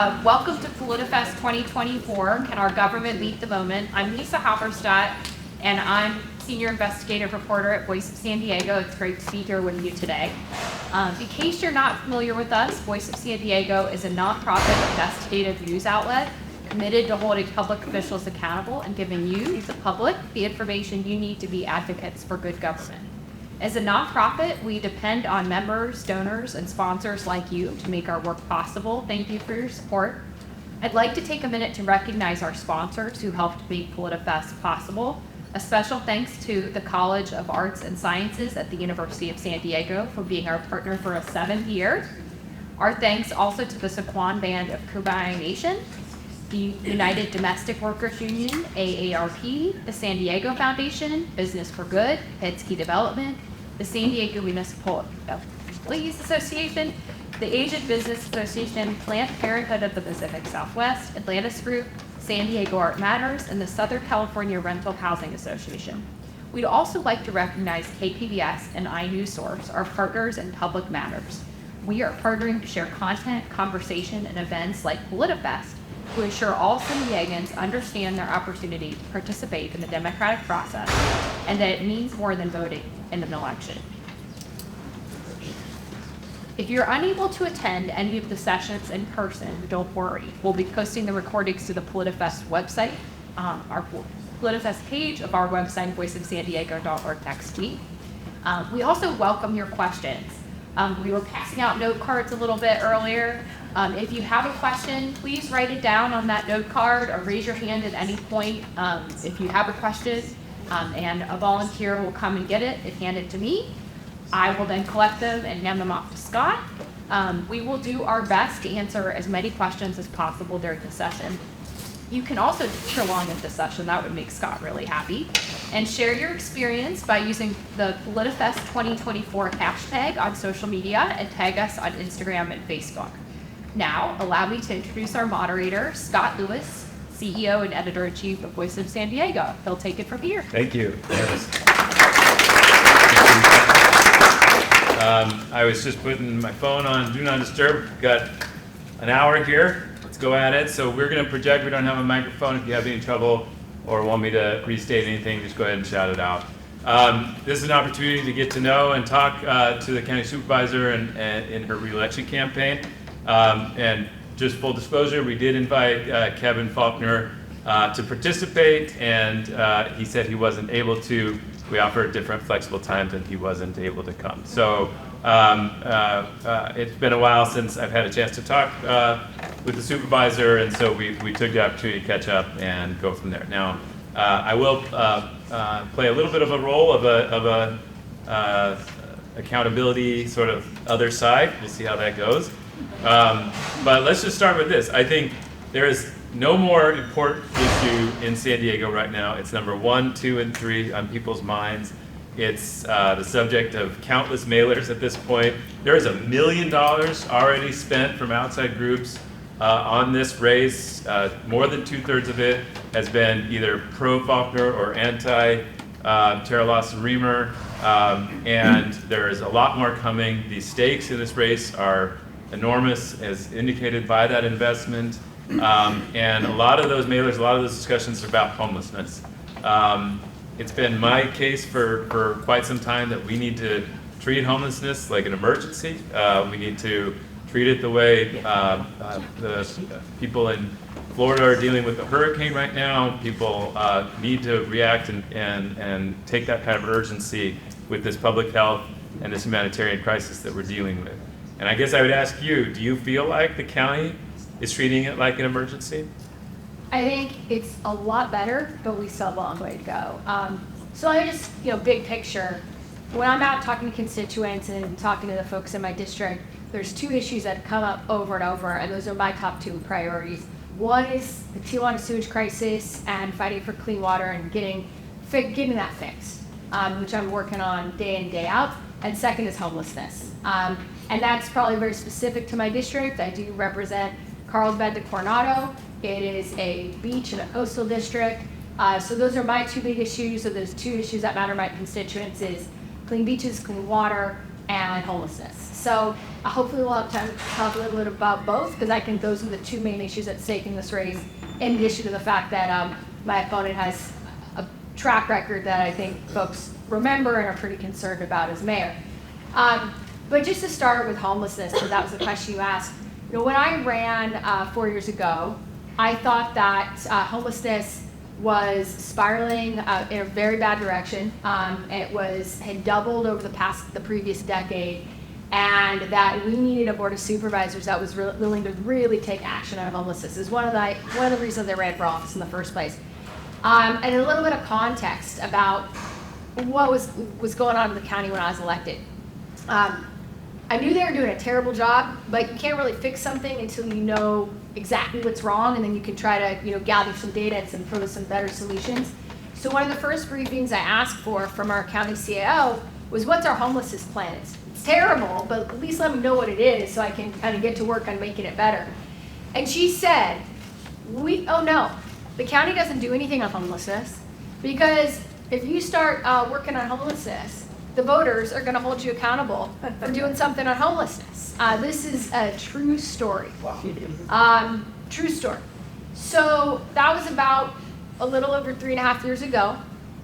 Welcome to Politifest 2024. Can our government meet the moment? I'm Lisa Halberstadt, and I'm Senior Investigative Reporter at Voice of San Diego. It's great to be here with you today. In case you're not familiar with us, Voice of San Diego is a nonprofit investigative news outlet committed to holding public officials accountable and giving you, the public, the information you need to be advocates for good government. As a nonprofit, we depend on members, donors, and sponsors like you to make our work possible. Thank you for your support. I'd like to take a minute to recognize our sponsors who helped make Politifest possible. A special thanks to the College of Arts and Sciences at the University of San Diego for being our partner for a 7th year. Our thanks also to the Sequan Band of Kumeyaay Nation, the United Domestic Workers Union, AARP, the San Diego Foundation, Business for Good, Hedsky Development, the San Diego Municipal Employees Association, the Asian Business Association, Planned Parenthood of the Pacific Southwest, Atlantis Group, San Diego Art Matters, and the Southern California Rental Housing Association. We'd also like to recognize KPBS and iNewsSource, our partners in public matters. We are partnering to share content, conversation, and events like Politifest to ensure all San Diegans understand their opportunity to participate in the democratic process and that it means more than voting in an election. If you're unable to attend any of the sessions in person, don't worry. We'll be posting the recordings to the Politifest website, our Politifest page of our website, voiceofsandiego.org next week. We also welcome your questions. We were passing out note cards a little bit earlier. If you have a question, please write it down on that note card or raise your hand at any point if you have a question, and a volunteer will come and get it and hand it to me. I will then collect them and hand them off to Scott. We will do our best to answer as many questions as possible during the session. You can also teach along at the session. That would make Scott really happy. And share your experience by using the Politifest 2024 hashtag on social media and tag us on Instagram and Facebook. Now, allow me to introduce our moderator, Scott Lewis, CEO and Editor-in-Chief of Voice of San Diego. He'll take it from here. Thank you. I was just putting my phone on Do Not Disturb. Got an hour here. Let's go at it. So we're going to project. We don't have a microphone. If you have any trouble or want me to restate anything, just go ahead and shout it out. This is an opportunity to get to know and talk to the county supervisor in her re-election campaign. And just full disclosure, we did invite Kevin Faulkner to participate, and he said he wasn't able to. We offered different flexible times, and he wasn't able to come. So it's been a while since I've had a chance to talk with the supervisor, and so we took the opportunity to catch up and go from there. Now, I will play a little bit of a role of a accountability sort of other side. We'll see how that goes. But let's just start with this. I think there is no more important issue in San Diego right now. It's number 1, 2, and 3 on people's minds. It's the subject of countless mailers at this point. There is $1 million already spent from outside groups on this race. More than 2/3 of it has been either pro-Faulkner or anti-Terra Lawson-Remer. And there is a lot more coming. The stakes in this race are enormous, as indicated by that investment. And a lot of those mailers, a lot of those discussions are about homelessness. It's been my case for quite some time that we need to treat homelessness like an emergency. We need to treat it the way the people in Florida are dealing with the hurricane right now. People need to react and take that kind of urgency with this public health and this humanitarian crisis that we're dealing with. And I guess I would ask you, do you feel like the county is treating it like an emergency? I think it's a lot better, but we still have a long way to go. So I just, big picture, when I'm out talking to constituents and talking to the folks in my district, there's 2 issues that come up over and over, and those are my top 2 priorities. One is the Tijuana sewage crisis and fighting for clean water and getting that fixed, which I'm working on day in, day out. And second is homelessness. And that's probably very specific to my district. I do represent Carlsbad to Coronado. It is a beach and a coastal district. So those are my 2 big issues. So those 2 issues that matter to my constituents is clean beaches, clean water, and homelessness. So hopefully we'll have time to talk a little bit about both, because I think those are the two main issues at stake in this race, in addition to the fact that my opponent has a track record that I think folks remember and are pretty concerned about as mayor. But just to start with homelessness, because that was the question you asked, when I ran 4 years ago, I thought that homelessness was spiraling in a very bad direction. It had doubled over the previous decade, and that we needed a board of supervisors that was willing to really take action on homelessness. Is one of the reasons I ran for office in the first place. And a little bit of context about what was going on in the county when I was elected. I knew they were doing a terrible job, but you can't really fix something until you know exactly what's wrong, and then you can try to gather some data and propose some better solutions. So one of the first briefings I asked for from our county CAO was, what's our homelessness plan? It's terrible, but at least let me know what it is so I can kind of get to work on making it better. And she said, oh no, the county doesn't do anything on homelessness, because if you start working on homelessness, the voters are going to hold you accountable for doing something on homelessness. This is a true story. True story. So that was about a little over 3.5 years ago.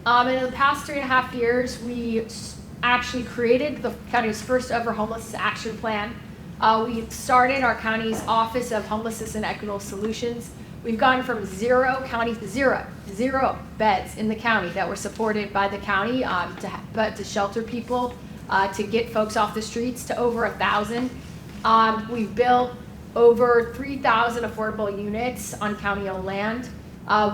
And in the past 3.5 years, we actually created the county's first ever homeless action plan. We started our county's Office of Homelessness and Equitable Solutions. We've gone from zero beds in the county that were supported by the county to shelter people, to get folks off the streets, to over 1,000. We've built over 3,000 affordable units on county-owned land.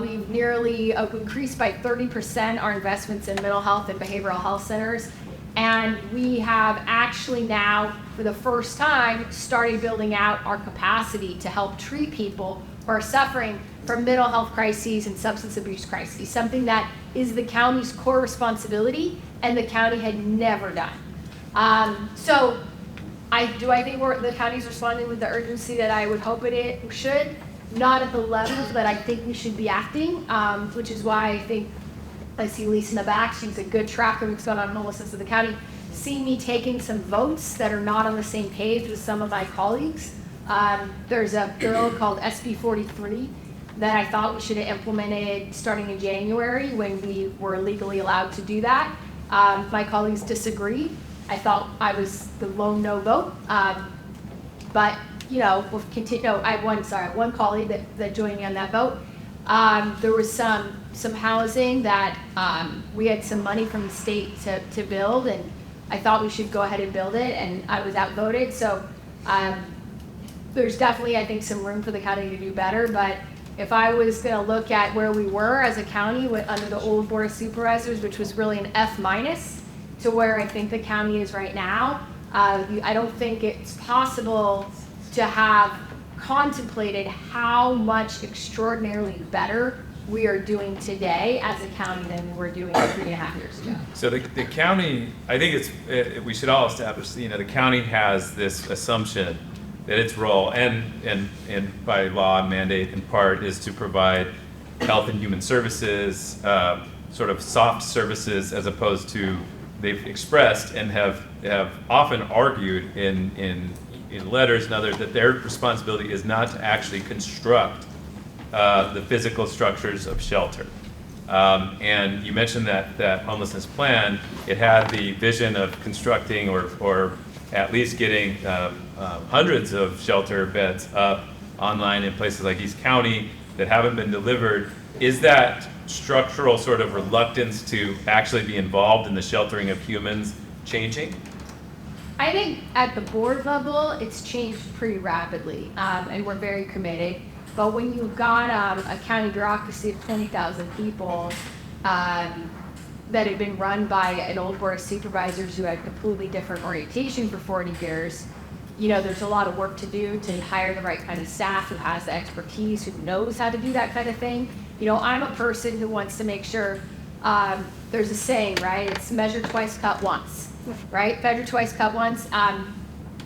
We've nearly increased by 30% our investments in mental health and behavioral health centers. And we have actually now, for the first time, started building out our capacity to help treat people who are suffering from mental health crises and substance abuse crises, something that is the county's core responsibility and the county had never done. So I think the county's responding with the urgency that I would hope it should, not at the level that I think we should be acting, which is why I think I see Lisa in the back. She's a good tracker of what's going on in homelessness in the county. See me taking some votes that are not on the same page with some of my colleagues. There's a bill called SB 43 that I thought we should have implemented starting in January when we were legally allowed to do that. My colleagues disagree. I thought I was the lone no vote. But we'll continue. No, I have one colleague that joined me on that vote. There was some housing that we had some money from the state to build, and I thought we should go ahead and build it, and I was outvoted. So there's definitely, I think, some room for the county to do better. But if I was going to look at where we were as a county under the old board of supervisors, which was really an F-, to where I think the county is right now, I don't think it's possible to have contemplated how much extraordinarily better we are doing today as a county than we were doing 3.5 years ago. So the county, I think we should all establish, the county has this assumption that its role, and by law mandate in part, is to provide health and human services, sort of soft services, as opposed to, they've expressed and have often argued in letters and others that their responsibility is not to actually construct the physical structures of shelter. And you mentioned that homelessness plan, it had the vision of constructing or at least getting hundreds of shelter beds up online in places like East County that haven't been delivered. Is that structural sort of reluctance to actually be involved in the sheltering of humans changing? I think at the board level, it's changed pretty rapidly, and we're very committed. But when you've got a county bureaucracy of 20,000 people that had been run by an old board of supervisors who had completely different orientation for 40 years, there's a lot of work to do to hire the right kind of staff who has the expertise, who knows how to do that kind of thing. I'm a person who wants to make sure, there's a saying, right? It's measure twice, cut once, right? Measure twice, cut once.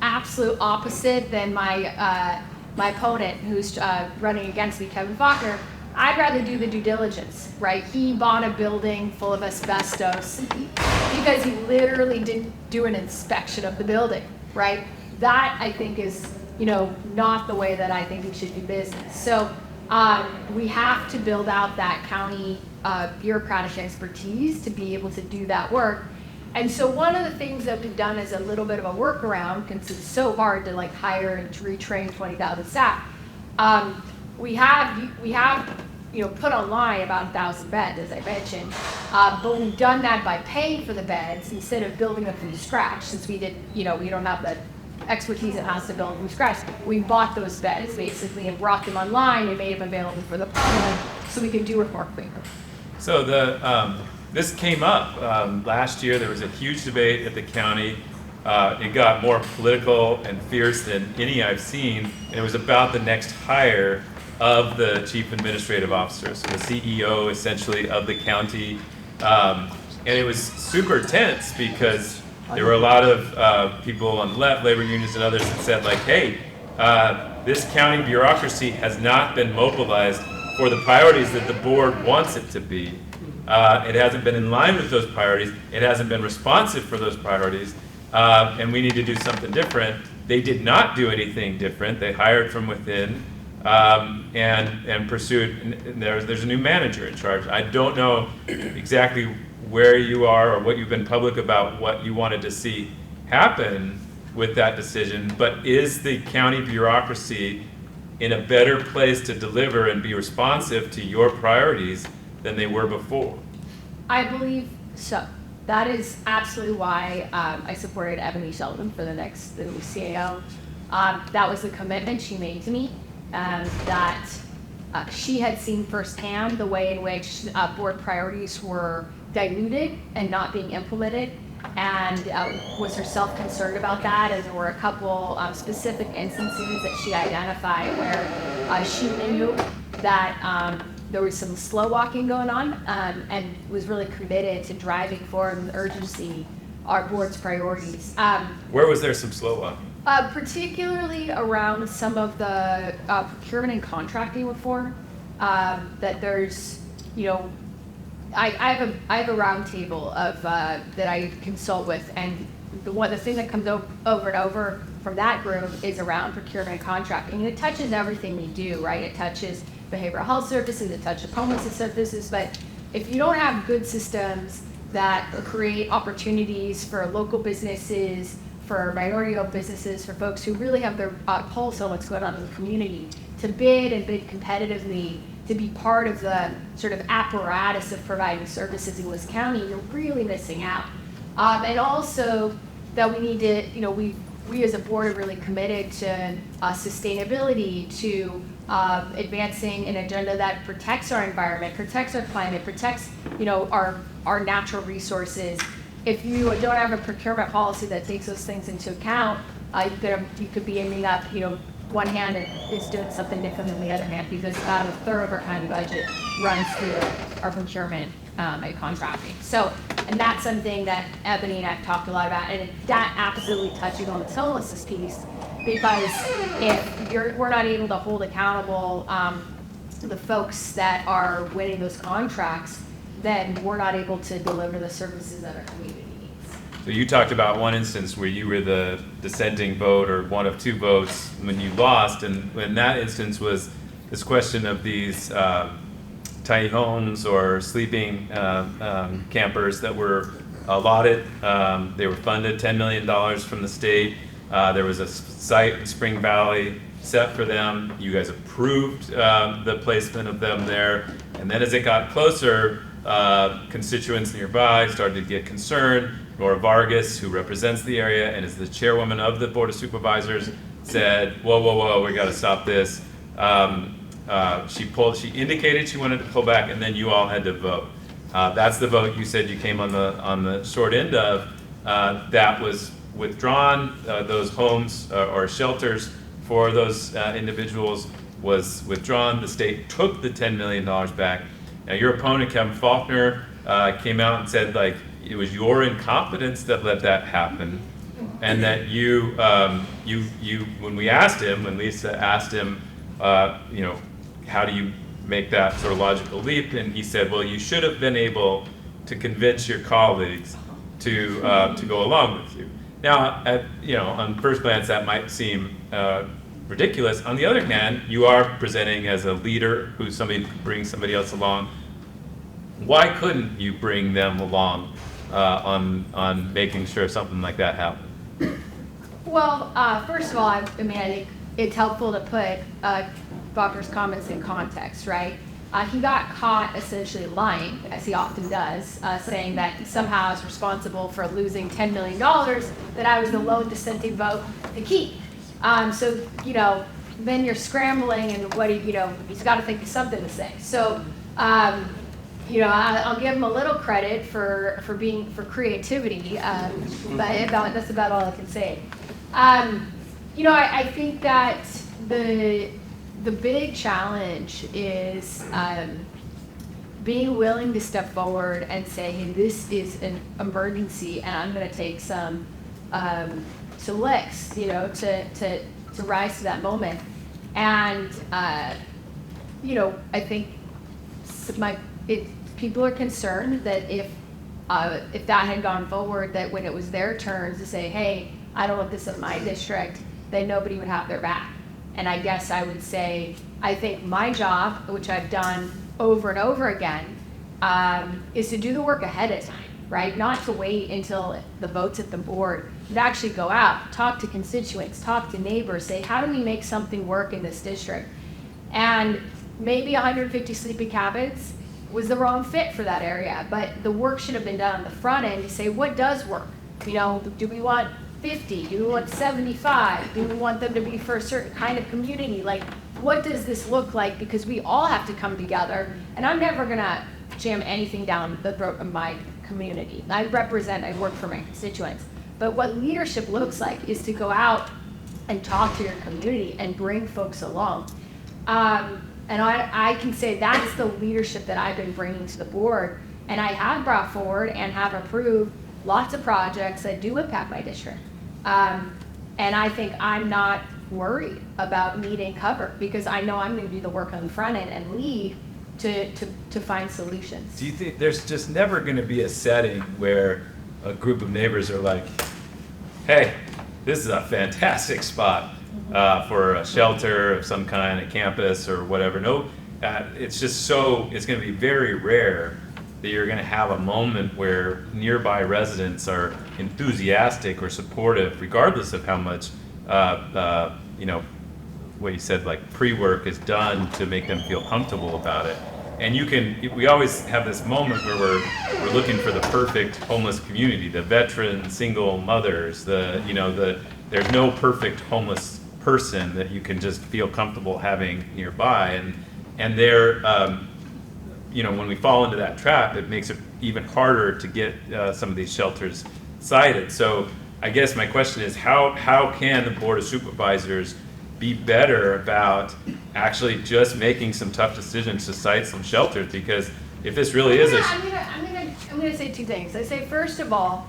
Absolute opposite than my opponent who's running against me, Kevin Faulkner. I'd rather do the due diligence, right? He bought a building full of asbestos because he literally didn't do an inspection of the building, right? That I think is, not the way that I think we should do business. So we have to build out that county bureaucratic expertise to be able to do that work. And so one of the things that we've done as a little bit of a workaround, because it's so hard to like hire and retrain 20,000 staff, we have put online about 1,000 beds, as I mentioned, but we've done that by paying for the beds instead of building them from scratch. Since we don't have the expertise in house to build from scratch, we bought those beds basically and brought them online and made them available for the public so we can do it more quickly. So this came up last year. There was a huge debate at the county. It got more political and fierce than any I've seen, and it was about the next hire of the chief administrative officer, so the CEO essentially of the county. And it was super tense because there were a lot of people on the left, labor unions and others, that said like, hey, this county bureaucracy has not been mobilized for the priorities that the board wants it to be. It hasn't been in line with those priorities. It hasn't been responsive for those priorities. And we need to do something different. They did not do anything different. They hired from within and pursued. And there's a new manager in charge. I don't know exactly where you are or what you've been public about what you wanted to see happen with that decision, but is the county bureaucracy in a better place to deliver and be responsive to your priorities than they were before? I believe so. That is absolutely why I supported Ebony Sheldon for the next CAO. That was the commitment she made to me, that she had seen firsthand the way in which board priorities were diluted and not being implemented, and was herself concerned about that. And there were a couple specific instances that she identified where she knew that there was some slow walking going on, and was really committed to driving forward with urgency our board's priorities. Where was there some slow walking? Particularly around some of the procurement and contracting reform, that there's, I have a roundtable of that I consult with, and the thing that comes over and over from that group is around procurement and contracting. And it touches everything we do, right? It touches behavioral health services, it touches homelessness services, but if you don't have good systems that create opportunities for local businesses, for minority-owned businesses, for folks who really have their pulse on what's going on in the community, to bid and bid competitively, to be part of the sort of apparatus of providing services in West County, you're really missing out. And also that we need to, we as a board are really committed to sustainability, to advancing an agenda that protects our environment, protects our climate, protects, our natural resources. If you don't have a procurement policy that takes those things into account, you could be aiming up, one hand is doing something different than the other hand, because about a third of our county budget runs through our procurement and contracting. So, and that's something that Ebony and I've talked a lot about, and that absolutely touching on the homelessness piece, because if we're not able to hold accountable the folks that are winning those contracts, then we're not able to deliver the services that our community needs. So you talked about one instance where you were the dissenting vote or one of two votes when you lost, and when that instance was this question of these tiny homes or sleeping campers that were allotted. They were funded $10 million from the state. There was a site in Spring Valley set for them. You guys approved the placement of them there. And then as it got closer, constituents nearby started to get concerned. Nora Vargas, who represents the area and is the chairwoman of the Board of Supervisors, said, whoa, whoa, whoa, we gotta stop this. She indicated she wanted to pull back, and then you all had to vote. That's the vote you said you came on the short end of. That was withdrawn. Those homes or shelters for those individuals was withdrawn. The state took the $10 million back. Now your opponent, Kevin Faulkner, came out and said like it was your incompetence that let that happen, and that you when we asked him, when Lisa asked him, how do you make that sort of logical leap. And he said, well, you should have been able to convince your colleagues to go along with you. Now, on first glance, that might seem ridiculous. On the other hand, you are presenting as a leader who's somebody who brings somebody else along. Why couldn't you bring them along on making sure something like that happened? Well, first of all, I think it's helpful to put Faulkner's comments in context, right? He got caught essentially lying, as he often does, saying that he somehow is responsible for losing $10 million that I was the lone dissenting vote to keep. So, then you're scrambling, and he's got to think of something to say. So, I'll give him a little credit for creativity, but that's about all I can say. I think that the big challenge is being willing to step forward and say, hey, this is an emergency, and I'm going to take some licks, to rise to that moment. And I think people are concerned that if that had gone forward, that when it was their turn to say, hey, I don't want this in my district, then nobody would have their back. And I guess I would say, I think my job, which I've done over and over again, is to do the work ahead of time, right? Not to wait until the vote's at the board, but actually go out, talk to constituents, talk to neighbors, say, how do we make something work in this district? And maybe 150 sleepy cabins was the wrong fit for that area, but the work should have been done on the front end to say, what does work? Do we want 50? Do we want 75? Do we want them to be for a certain kind of community? Like, what does this look like? Because we all have to come together, and I'm never gonna jam anything down the throat of my community. I work for my constituents. But what leadership looks like is to go out and talk to your community and bring folks along. And I can say that's the leadership that I've been bringing to the board. And I have brought forward and have approved lots of projects that do impact my district. And I think I'm not worried about needing cover, because I know I'm going to do the work on the front end and lead to find solutions. Do you think there's just never going to be a setting where a group of neighbors are like, hey, this is a fantastic spot for a shelter of some kind, a campus or whatever? No, it's going to be very rare that you're going to have a moment where nearby residents are enthusiastic or supportive, regardless of how much, what you said, like pre-work is done to make them feel comfortable about it. And we always have this moment where we're looking for the perfect homeless community, the veteran single mothers, there's no perfect homeless person that you can just feel comfortable having nearby. And they're, when we fall into that trap, it makes it even harder to get some of these shelters sited. So I guess my question is, how can the Board of Supervisors be better about actually just making some tough decisions to site some shelters? Because if this really is I'm gonna say two things. I say, first of all,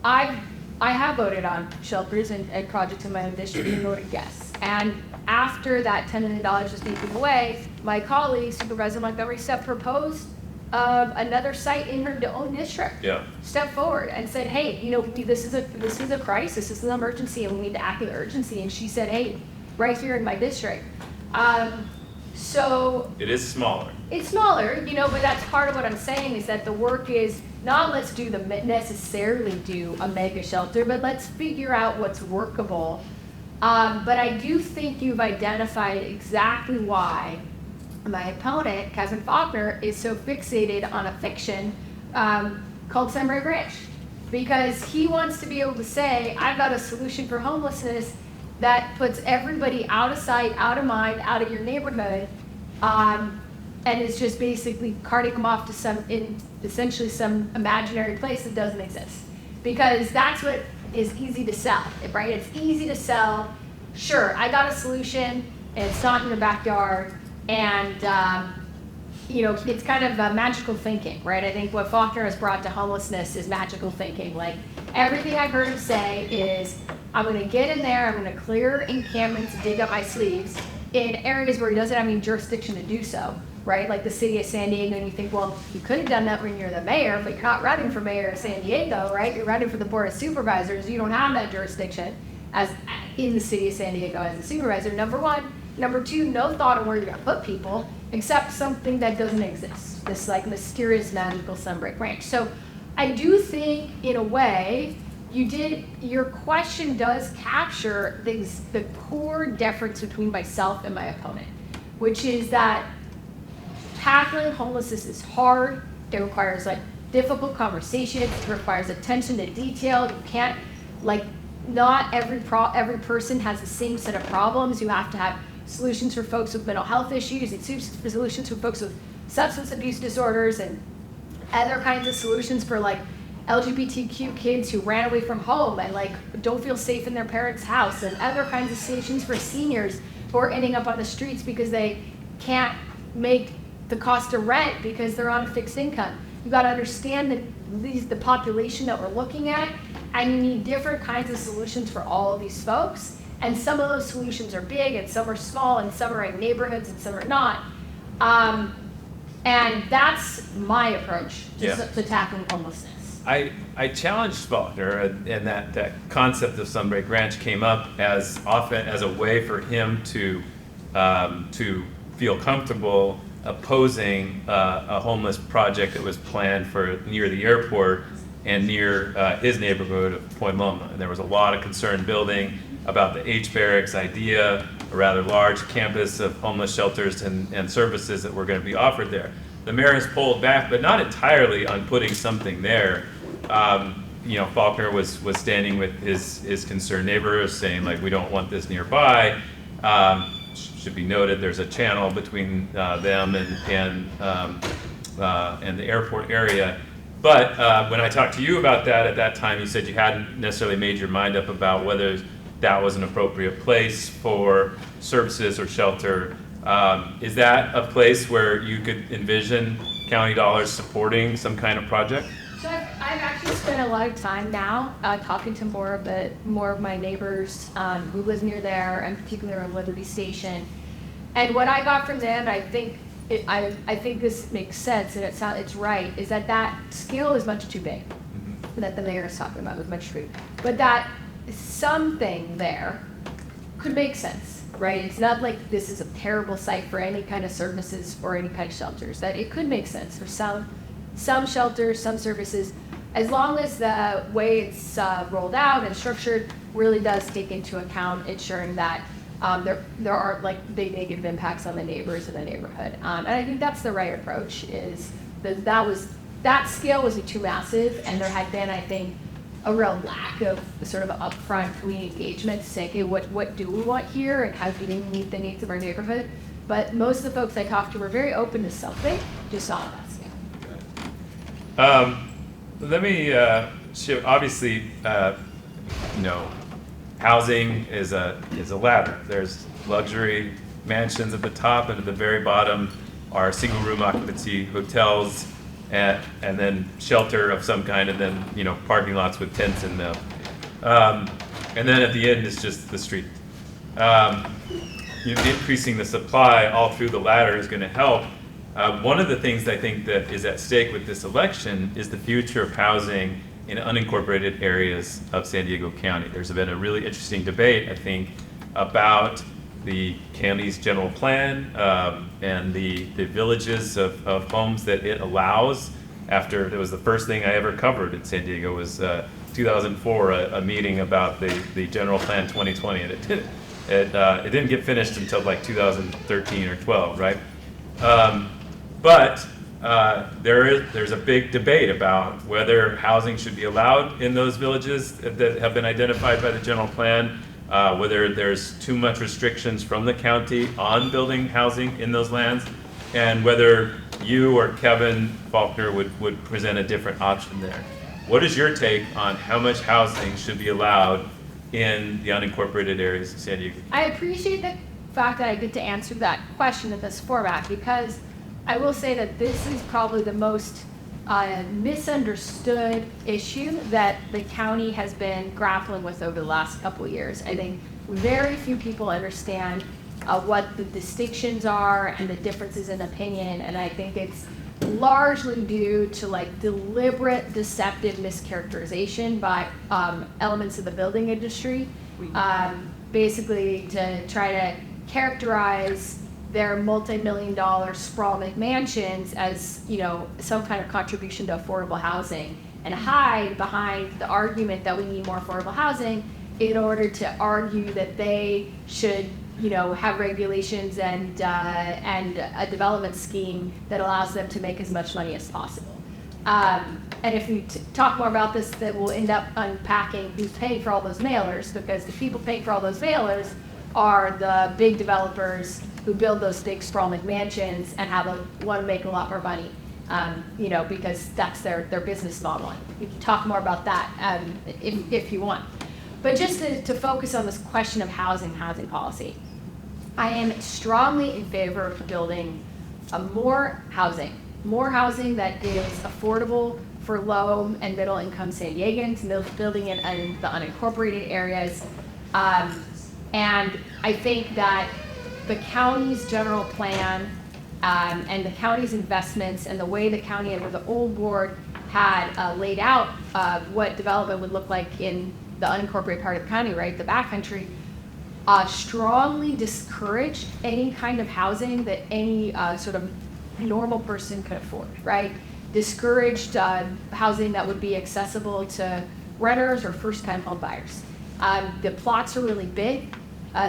I have voted on shelters and projects in my own district and voted yes. And after that $10 million was taken away, my colleague, Supervisor Montgomery, proposed another site in her own district. Yeah. Stepped forward and said, hey, this is a crisis, this is an emergency, and we need to act with urgency. And she said, hey, right here in my district. So it is smaller. It's smaller, but that's part of what I'm saying, is that the work is not let's necessarily do a mega shelter, but let's figure out what's workable. But I do think you've identified exactly why my opponent, Kevin Faulkner, is so fixated on a fiction called Sunbury Bridge. Because he wants to be able to say, I've got a solution for homelessness that puts everybody out of sight, out of mind, out of your neighborhood, and is just basically carting them off to essentially some imaginary place that doesn't exist. Because that's what is easy to sell, right? It's easy to sell. Sure, I got a solution, and it's not in your backyard, and it's kind of magical thinking, right? I think what Faulkner has brought to homelessness is magical thinking. Like, everything I've heard him say is, I'm going to get in there, I'm going to clear encampments, dig up my sleeves, in areas where he doesn't have any jurisdiction to do so, right? Like the city of San Diego, and you think, well, you could have done that when you're the mayor, but you're not running for mayor of San Diego, right? You're running for the board of supervisors. You don't have that jurisdiction as in the city of San Diego as a supervisor, number one. Number two, no thought of where you're gonna put people, except something that doesn't exist, this like mysterious magical Sunbreak Ranch. So I do think, in a way, your question does capture the core difference between myself and my opponent, which is that tackling homelessness is hard. It requires like difficult conversations. It requires attention to detail. You can't, like, not every person has the same set of problems. You have to have solutions for folks with mental health issues, and solutions for folks with substance abuse disorders, and other kinds of solutions for like LGBTQ kids who ran away from home and like don't feel safe in their parents' house, and other kinds of solutions for seniors who are ending up on the streets because they can't make the cost of rent because they're on a fixed income. You got to understand that the population that we're looking at, and you need different kinds of solutions for all of these folks. And some of those solutions are big, and some are small, and some are in neighborhoods, and some are not. And that's my approach to tackling homelessness. I challenged Faulkner, and that concept of Sunbreak Ranch came up as often as a way for him to feel comfortable opposing a homeless project that was planned for near the airport and near his neighborhood of Point Loma. And there was a lot of concern building about the H Barracks idea, a rather large campus of homeless shelters and services that were going to be offered there. The mayor has pulled back, but not entirely, on putting something there. Faulkner was standing with his concerned neighbors, saying like, we don't want this nearby. Should be noted, there's a channel between them and the airport area. But when I talked to you about that at that time, you said you hadn't necessarily made your mind up about whether that was an appropriate place for services or shelter. Is that a place where you could envision county dollars supporting some kind of project? So I've actually spent a lot of time now talking to more of my neighbors who live near there, and particularly on Liberty Station. And what I got from them, I think this makes sense, and it's right, is that scale is much too big. That the mayor is talking about was much too big, but that something there could make sense, right? It's not like this is a terrible site for any kind of services or any kind of shelters. That it could make sense for some shelters, some services, as long as the way it's rolled out and structured really does take into account ensuring that there aren't like big negative impacts on the neighbors in the neighborhood. And I think that's the right approach. Is that scale was too massive, and there had been, I think, a real lack of sort of upfront community engagement to say, okay, what do we want here, and how can we meet the needs of our neighborhood? But most of the folks I talked to were very open to something, just not on that scale. Let me show. Obviously, housing is a ladder. There's luxury mansions at the top, and at the very bottom are single room occupancy hotels, and then shelter of some kind, and then parking lots with tents in them, and then at the end is just the street. Increasing the supply all through the ladder is going to help. One of the things I think that is at stake with this election is the future of housing in unincorporated areas of San Diego County. There's been a really interesting debate, I think, about the county's general plan and the villages of homes that it allows. After it was the first thing I ever covered in San Diego was 2004, a meeting about the general plan 2020, and it didn't get finished until like 2013 or 12, right? But there's a big debate about whether housing should be allowed in those villages that have been identified by the general plan, whether there's too much restrictions from the county on building housing in those lands, and whether you or Kevin Faulkner would present a different option there. What is your take on how much housing should be allowed in the unincorporated areas of San Diego? I appreciate the fact that I get to answer that question in this format, because I will say that this is probably the most misunderstood issue that the county has been grappling with over the last couple of years. I think very few people understand what the distinctions are and the differences in opinion, and I think it's largely due to like deliberate, deceptive mischaracterization by elements of the building industry, basically to try to characterize their multi-million-dollar sprawl McMansions as, you know, some kind of contribution to affordable housing, and hide behind the argument that we need more affordable housing in order to argue that they should, you know, have regulations and a development scheme that allows them to make as much money as possible. And if we talk more about this, that we'll end up unpacking who's paying for all those mailers, because the people paying for all those mailers are the big developers who build those big sprawl McMansions and want to make a lot more money, you know, because that's their business model. We can talk more about that if you want. But just to focus on this question of housing policy, I am strongly in favor of building more housing that is affordable for low and middle income San Diegans, building it in the unincorporated areas. And I think that the county's general plan and the county's investments and the way the county under the old board had laid out what development would look like in the unincorporated part of the county, right, the backcountry, strongly discouraged any kind of housing that any sort of normal person could afford, right? Discouraged housing that would be accessible to renters or first-time home buyers. The plots are really big.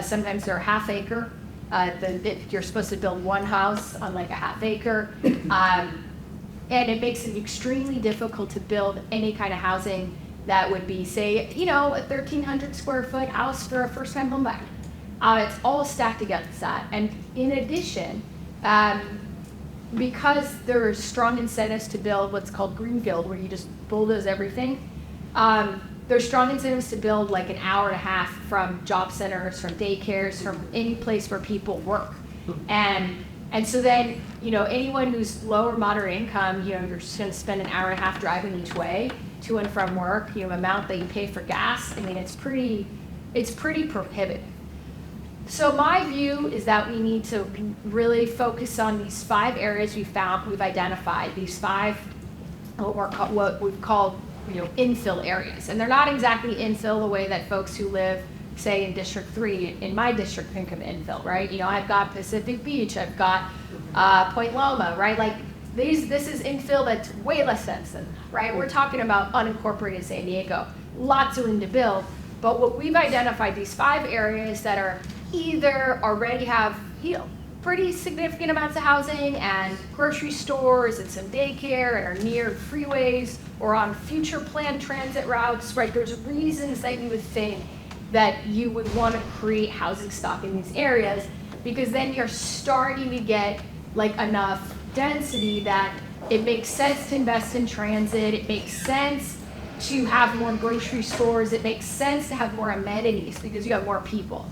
Sometimes they're half acre. You're supposed to build one house on like a half acre. And it makes it extremely difficult to build any kind of housing that would be, say, you know, a 1,300 square foot house for a first-time home buyer. It's all stacked against that. And in addition, because there are strong incentives to build what's called greenfield, where you just bulldoze everything, there's strong incentives to build like an hour and a half from job centers, from daycares, from any place where people work. And so then, you know, anyone who's low or moderate income, you know, you're just gonna spend an hour and a half driving each way to and from work, you know, amount that you pay for gas. I mean, it's pretty prohibitive. So my view is that we need to really focus on these 5 areas we've identified, these 5, what we've called, you know, infill areas. And they're not exactly infill the way that folks who live, say, in District 3, in my district, think of infill, right? You know, I've got Pacific Beach, I've got Point Loma, right? Like, this is infill that's way less dense than that, right? We're talking about unincorporated San Diego. Lots of room to build. But what we've identified, these 5 areas that are either already have, you know, pretty significant amounts of housing and grocery stores and some daycare and are near freeways or on future planned transit routes, right? There's reasons that you would think that you would want to create housing stock in these areas, because then you're starting to get like enough density that it makes sense to invest in transit, it makes sense to have more grocery stores, it makes sense to have more amenities because you have more people.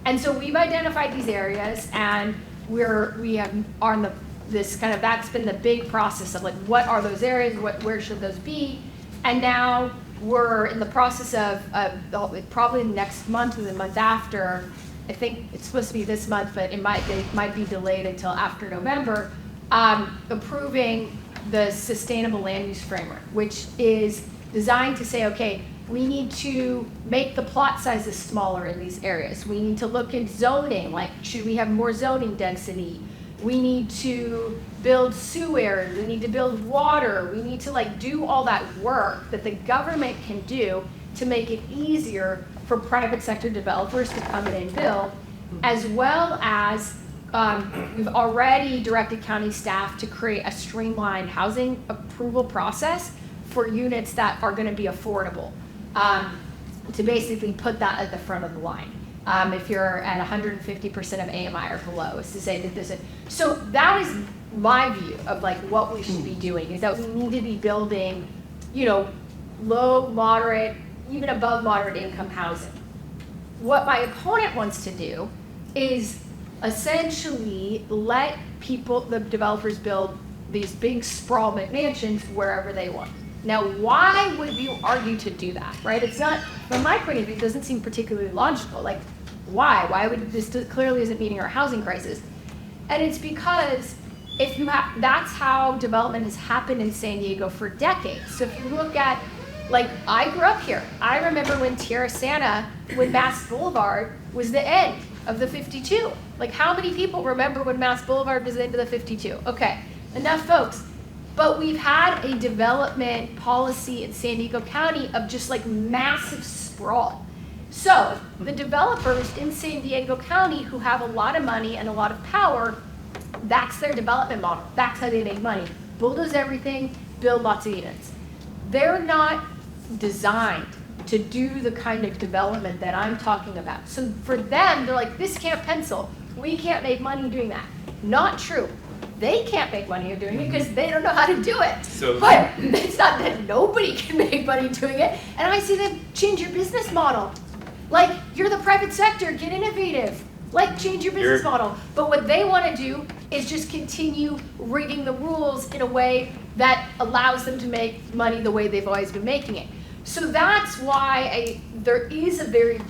And so we've identified these areas, and we have on this kind of, that's been the big process of like, what are those areas, where should those be? And now we're in the process of probably next month or the month after, I think it's supposed to be this month, but it might be delayed until after November, approving the sustainable land use framework, which is designed to say, okay, we need to make the plot sizes smaller in these areas. We need to look at zoning, like should we have more zoning density? We need to build sewer, we need to build water, we need to like do all that work that the government can do to make it easier for private sector developers to come in and build, as well as we've already directed county staff to create a streamlined housing approval process for units that are going to be affordable, to basically put that at the front of the line. If you're at 150% of AMI or below, is to say that this is, so that is my view of like what we should be doing, is that we need to be building, you know, low, moderate, even above moderate income housing. What my opponent wants to do is essentially let people, the developers, build these big sprawl McMansions wherever they want. Now, why would you argue to do that, right? It's not, from my point of view, it doesn't seem particularly logical. Like, why? Why would this clearly isn't meeting our housing crisis? And it's because if you have, that's how development has happened in San Diego for decades. So if you look at, like, I grew up here. I remember when Tierra Santa, when Mass Boulevard was the end of the 52. Like, how many people remember when Mass Boulevard was the end of the 52? Okay, enough folks. But we've had a development policy in San Diego County of just like massive sprawl. So the developers in San Diego County who have a lot of money and a lot of power, that's their development model. That's how they make money. Bulldoze everything, build lots of units. They're not designed to do the kind of development that I'm talking about. So for them, they're like, this can't pencil. We can't make money doing that. Not true. They can't make money doing it because they don't know how to do it. So, but it's not that nobody can make money doing it. And I see them change your business model. Like, you're the private sector, get innovative. Like, change your business model. But what they want to do is just continue rigging the rules in a way that allows them to make money the way they've always been making it. So that's why there is a very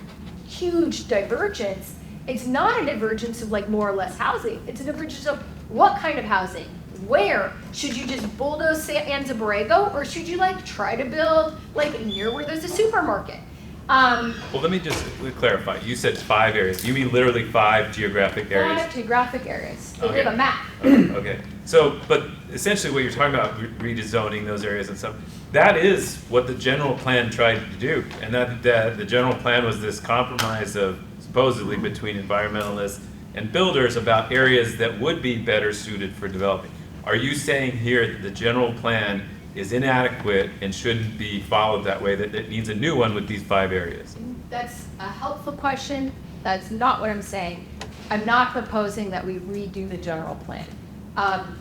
huge divergence. It's not a divergence of like more or less housing. It's a divergence of what kind of housing? Where? Should you just bulldoze Anza Borrego, or should you like try to build like near where there's a supermarket? well, let me just clarify. You said 5 areas. You mean literally 5 geographic areas? 5 geographic areas. They Okay. give a map. Okay. So, but essentially what you're talking about, redezoning those areas and stuff, that is what the general plan tried to do. And that the general plan was this compromise of supposedly between environmentalists and builders about areas that would be better suited for developing. Are you saying here that the general plan is inadequate and shouldn't be followed that way, that it needs a new one with these 5 areas? That's a helpful question. That's not what I'm saying. I'm not proposing that we redo the general plan.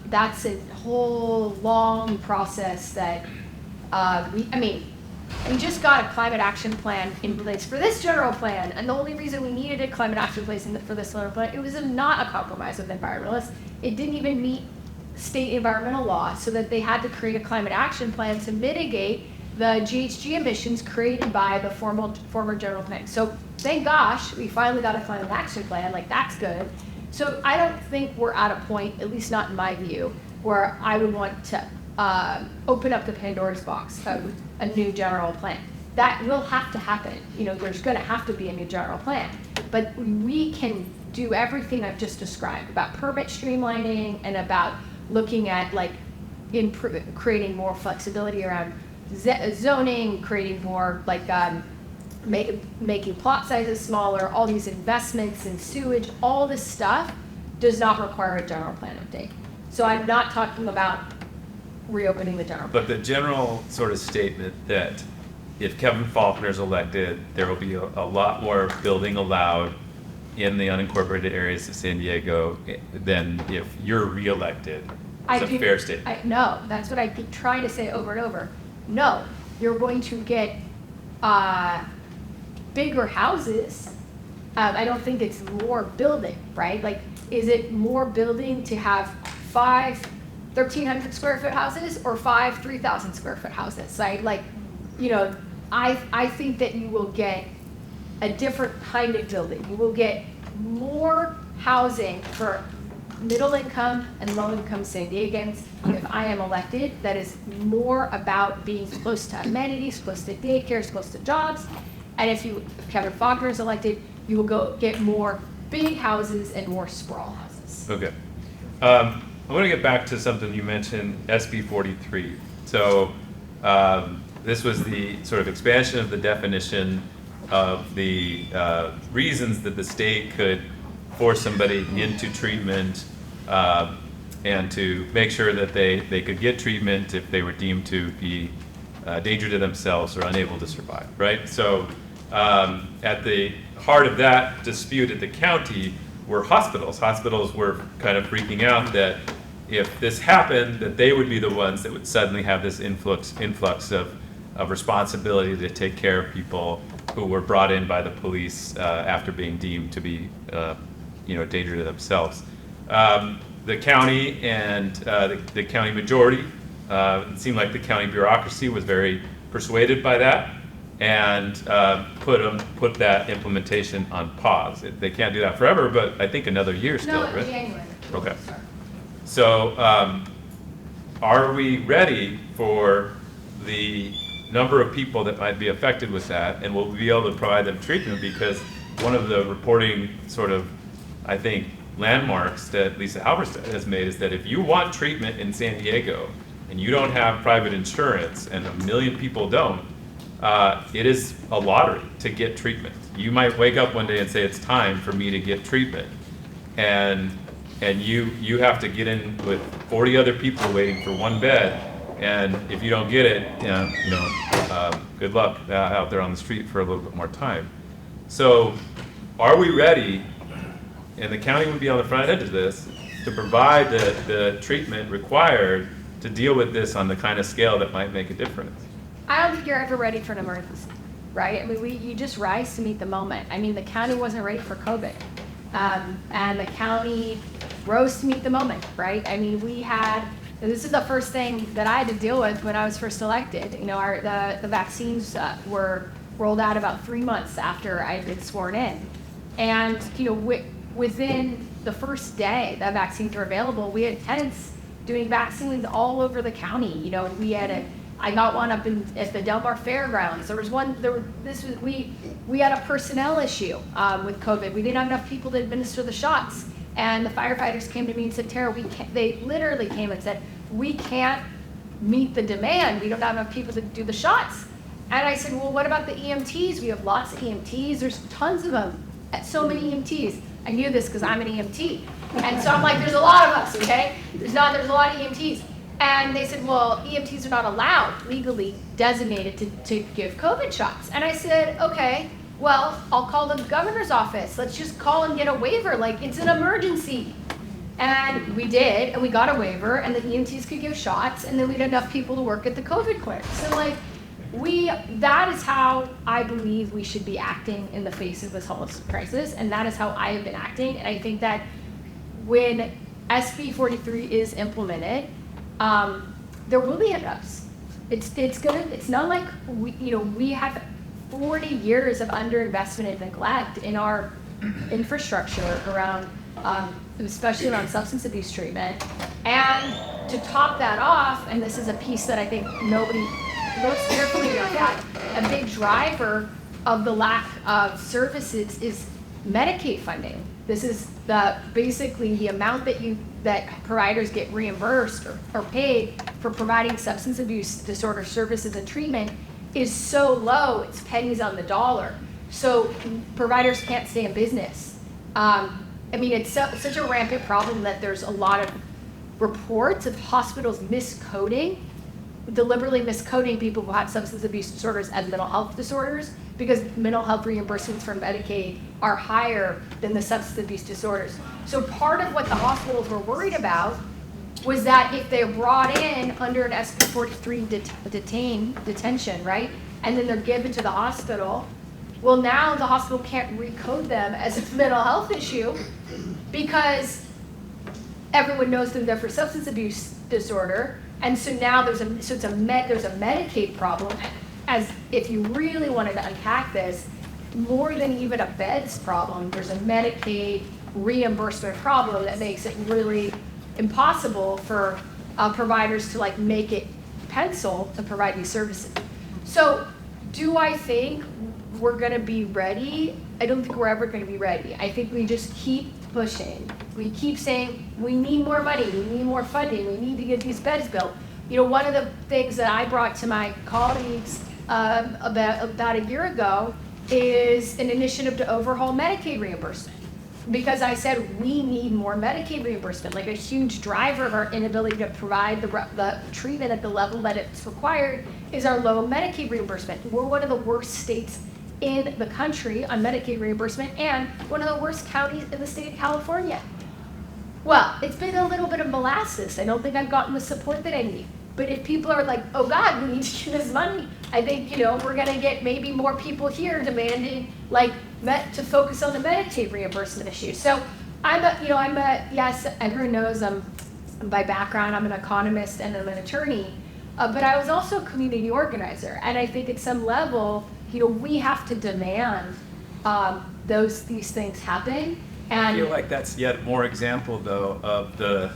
That's a whole long process that we just got a climate action plan in place for this general plan, and the only reason we needed a climate action plan for this general plan, it was not a compromise with environmentalists. It didn't even meet state environmental law, so that they had to create a climate action plan to mitigate the GHG emissions created by the former general plan. So thank gosh, we finally got a climate action plan, like that's good. So I don't think we're at a point, at least not in my view, where I would want to open up the Pandora's box of a new general plan. That will have to happen. You know, there's going to have to be a new general plan. But we can do everything I've just described about permit streamlining and about looking at like creating more flexibility around zoning, creating more like making plot sizes smaller, all these investments in sewage, all this stuff does not require a general plan update. So I'm not talking about reopening the general plan. But the general sort of statement that if Kevin Faulkner's elected, there will be a lot more building allowed in the unincorporated areas of San Diego than if you're reelected. It's a fair statement. No, that's what I keep trying to say over and over. No, you're going to get bigger houses. I don't think it's more building, right? Like, is it more building to have 5 1,300 square foot houses or 5 3,000 square foot houses? Like, you know, I think that you will get a different kind of building. You will get more housing for middle income and low income San Diegans if I am elected. That is more about being close to amenities, close to daycares, close to jobs. And if Kevin Faulkner is elected, you will go get more big houses and more sprawl houses. Okay. I want to get back to something you mentioned, SB 43. So this was the sort of expansion of the definition of the reasons that the state could force somebody into treatment and to make sure that they could get treatment if they were deemed to be a danger to themselves or unable to survive, right? So at the heart of that dispute at the county were hospitals. Hospitals were kind of freaking out that if this happened, that they would be the ones that would suddenly have this influx of responsibility to take care of people who were brought in by the police after being deemed to be a danger to themselves. The county and the county majority, it seemed like the county bureaucracy was very persuaded by that. and put that implementation on pause. They can't do that forever, but I think another year still, No, in right? January. Okay. So, are we ready for the number of people that might be affected with that, and will we be able to provide them treatment? Because one of the reporting sort of, I think, landmarks that Lisa Halverstadt has made is that if you want treatment in San Diego and you don't have private insurance, and 1 million people don't, it is a lottery to get treatment. You might wake up one day and say, it's time for me to get treatment. And you have to get in with 40 other people waiting for one bed. And if you don't get it, good luck out there on the street for a little bit more time. So are we ready, and the county would be on the front edge of this, to provide the treatment required to deal with this on the kind of scale that might make a difference? I don't think you're ever ready for an emergency, right? I mean, you just rise to meet the moment. I mean, the county wasn't ready for COVID, and the county rose to meet the moment, right? I mean, this is the first thing that I had to deal with when I was first elected. You know, the vaccines were rolled out about 3 months after I had been sworn in, and you know, within the first day that vaccines were available, we had tenants doing vaccines all over the county. You know, I got one up at the Del Mar Fairgrounds. There was one. We had a personnel issue with COVID. We didn't have enough people to administer the shots, and the firefighters came to me and said, "Terra, they literally came and said, we can't meet the demand. We don't have enough people to do the shots." And I said, "Well, what about the EMTs? We have lots of EMTs. There's tons of them. So many EMTs." I knew this because I'm an EMT, and so I'm like, "There's a lot of us, okay? There's a lot of EMTs." And they said, "Well, EMTs are not allowed, legally designated to give COVID shots." And I said, "Okay, well, I'll call the governor's office. Let's just call and get a waiver, like it's an emergency." And we did, and we got a waiver, and the EMTs could give shots, and then we had enough people to work at the COVID clinic. So like, that is how I believe we should be acting in the face of this homeless crisis, and that is how I have been acting. And I think that when SB 43 is implemented, there will be hiccups. It's not like we have 40 years of underinvestment and neglect in our infrastructure around, especially around substance abuse treatment. And to top that off, and this is a piece that I think nobody looks carefully at, a big driver of the lack of services is Medicaid funding. This is basically the amount that providers get reimbursed or paid for providing substance abuse disorder services and treatment is so low, it's pennies on the dollar. So providers can't stay in business. I mean, it's such a rampant problem that there's a lot of reports of hospitals deliberately miscoding people who have substance abuse disorders as mental health disorders, because mental health reimbursements from Medicaid are higher than the substance abuse disorders. So part of what the hospitals were worried about was that if they're brought in under an SB 43 detention, right, and then they're given to the hospital, well, now the hospital can't recode them as a mental health issue because everyone knows them there for substance abuse disorder. And so now there's a Medicaid problem. As if you really wanted to unpack this, more than even a beds problem, there's a Medicaid reimbursement problem that makes it really impossible for providers to like make it pencil to provide these services. So do I think we're going to be ready? I don't think we're ever going to be ready. I think we just keep pushing. We keep saying we need more money, we need more funding, we need to get these beds built. You know, one of the things that I brought to my colleagues about a year ago is an initiative to overhaul Medicaid reimbursement. Because I said we need more Medicaid reimbursement. Like a huge driver of our inability to provide the treatment at the level that it's required is our low Medicaid reimbursement. We're one of the worst states in the country on Medicaid reimbursement and one of the worst counties in the state of California. Well, it's been a little bit of molasses. I don't think I've gotten the support that I need. But if people are like, "Oh God, we need to get this money," I think, we're gonna get maybe more people here demanding to focus on the Medicaid reimbursement issue. So yes, everyone knows by background, I'm an economist and I'm an attorney, but I was also a community organizer. And I think at some level, we have to demand these things happen. I feel And like that's yet more example, though, of the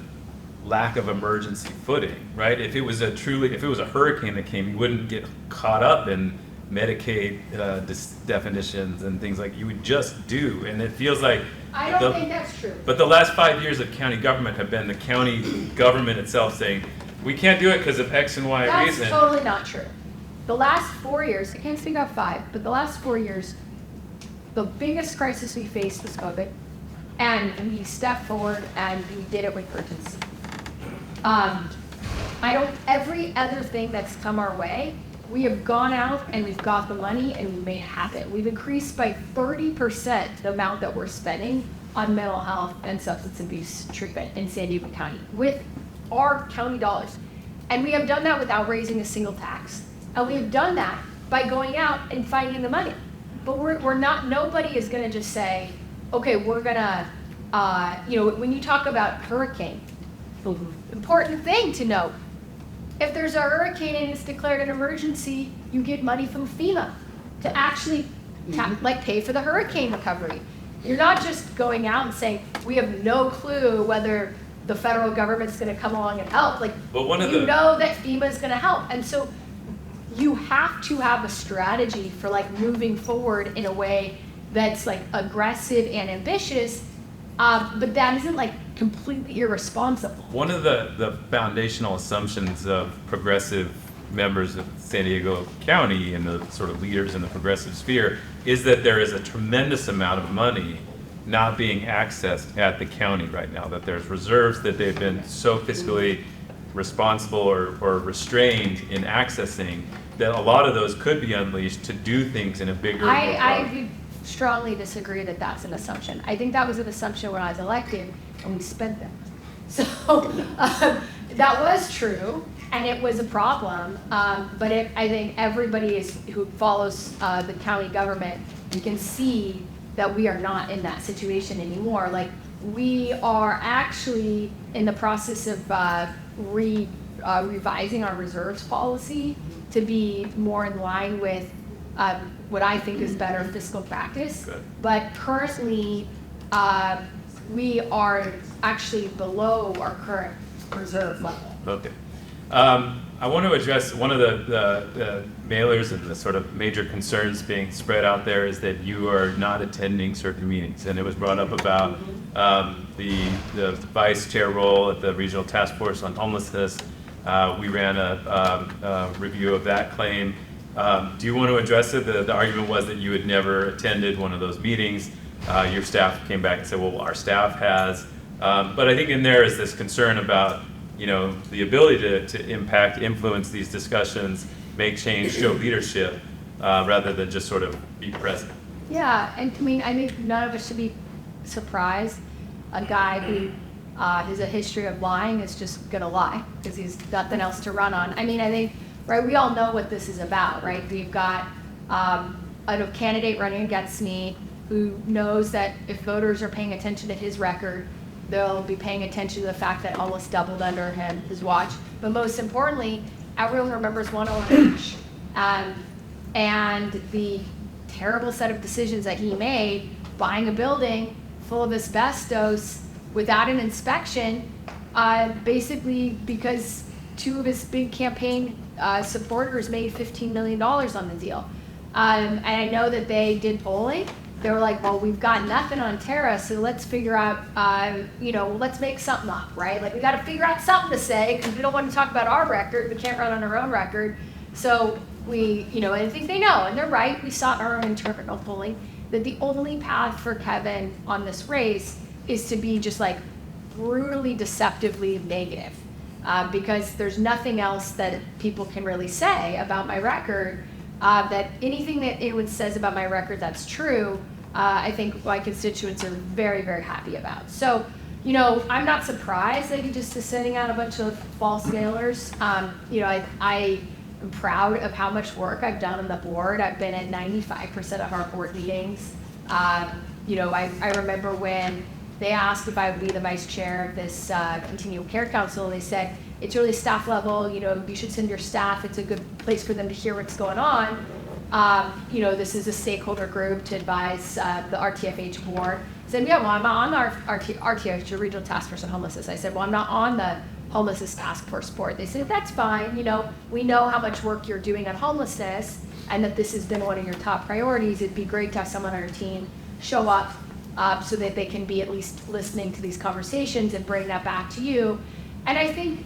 lack of emergency footing, right? If it was a hurricane that came, you wouldn't get caught up in Medicaid definitions and things like you would just do. And it feels like I don't think that's true. But the last 5 years of county government have been the county government itself saying, we can't do it because of X and Y That's reason. totally not true. The last 4 years, I can't speak of 5, but the last 4 years, the biggest crisis we faced was COVID, and we stepped forward and we did it with urgency. Every other thing that's come our way, we have gone out and we've got the money and we've made it happen. We've increased by 30% the amount that we're spending on mental health and substance abuse treatment in San Diego County with our county dollars. And we have done that without raising a single tax. And we have done that by going out and finding the money. But nobody is gonna just say, okay, we're gonna, when you talk about hurricane, important thing to note, if there's a hurricane and it's declared an emergency, you get money from FEMA to actually pay for the hurricane recovery. You're not just going out and saying, we have no clue whether the federal government's gonna come along and help. Know that FEMA's gonna help. And so you have to have a strategy for moving forward in a way that's aggressive and ambitious, but that isn't completely irresponsible. One of the foundational assumptions of progressive members of San Diego County and the sort of leaders in the progressive sphere is that there is a tremendous amount of money not being accessed at the county right now, that there's reserves that they've been so fiscally responsible or restrained in accessing that a lot of those could be unleashed to do things in a bigger I strongly disagree that that's an assumption. I think that was an assumption when I was elected and we spent them. So that was true and it was a problem, but I think everybody who follows the county government, you can see that we are not in that situation anymore. We are actually in the process of revising our reserves policy to be more in line with what I think is better fiscal practice. Good. But currently, we are actually below our current reserve level. Okay. I want to address one of the mailers and the sort of major concerns being spread out there is that you are not attending certain meetings. And it was brought up about the vice chair role at the Regional Task Force on Homelessness. We ran a review of that claim. Do you want to address it? The argument was that you had never attended one of those meetings. Your staff came back and said, well, our staff has. But I think in there is this concern about the ability to impact, influence these discussions, make change, show leadership, rather than just sort of be present. Yeah, and I think none of us should be surprised. A guy who has a history of lying is just gonna lie because he's nothing else to run on. I think, right, we all know what this is about, right? We've got a candidate running against me who knows that if voters are paying attention to his record, they'll be paying attention to the fact that almost doubled under his watch. But most importantly, everyone remembers 101H and the terrible set of decisions that he made, buying a building full of asbestos without an inspection, basically because two of his big campaign supporters made $15 million on the deal. And I know that they did polling. They were like, well, we've got nothing on Terra, so let's figure out, let's make something up, right? We got to figure out something to say because we don't want to talk about our record. We can't run on our own record. So I think they know, and they're right. We saw in our own internal polling that the only path for Kevin on this race is to be just brutally, deceptively negative because there's nothing else that people can really say about my record. That anything that anyone says about my record that's true, I think my constituents are very, very happy about. So, I'm not surprised that he just is sending out a bunch of false mailers. I am proud of how much work I've done on the board. I've been at 95% of our board meetings. I remember when they asked if I would be the vice chair of this continual care council, they said, it's really staff level, you should send your staff, it's a good place for them to hear what's going on. This is a stakeholder group to advise the RTFH board. I said, yeah, well, I'm on our RTFH, the Regional Task Force on Homelessness. I said, well, I'm not on the Homelessness Task Force board. They said, that's fine. We know how much work you're doing on homelessness and that this has been one of your top priorities. It'd be great to have someone on our team show up so that they can be at least listening to these conversations and bring that back to you. And I think,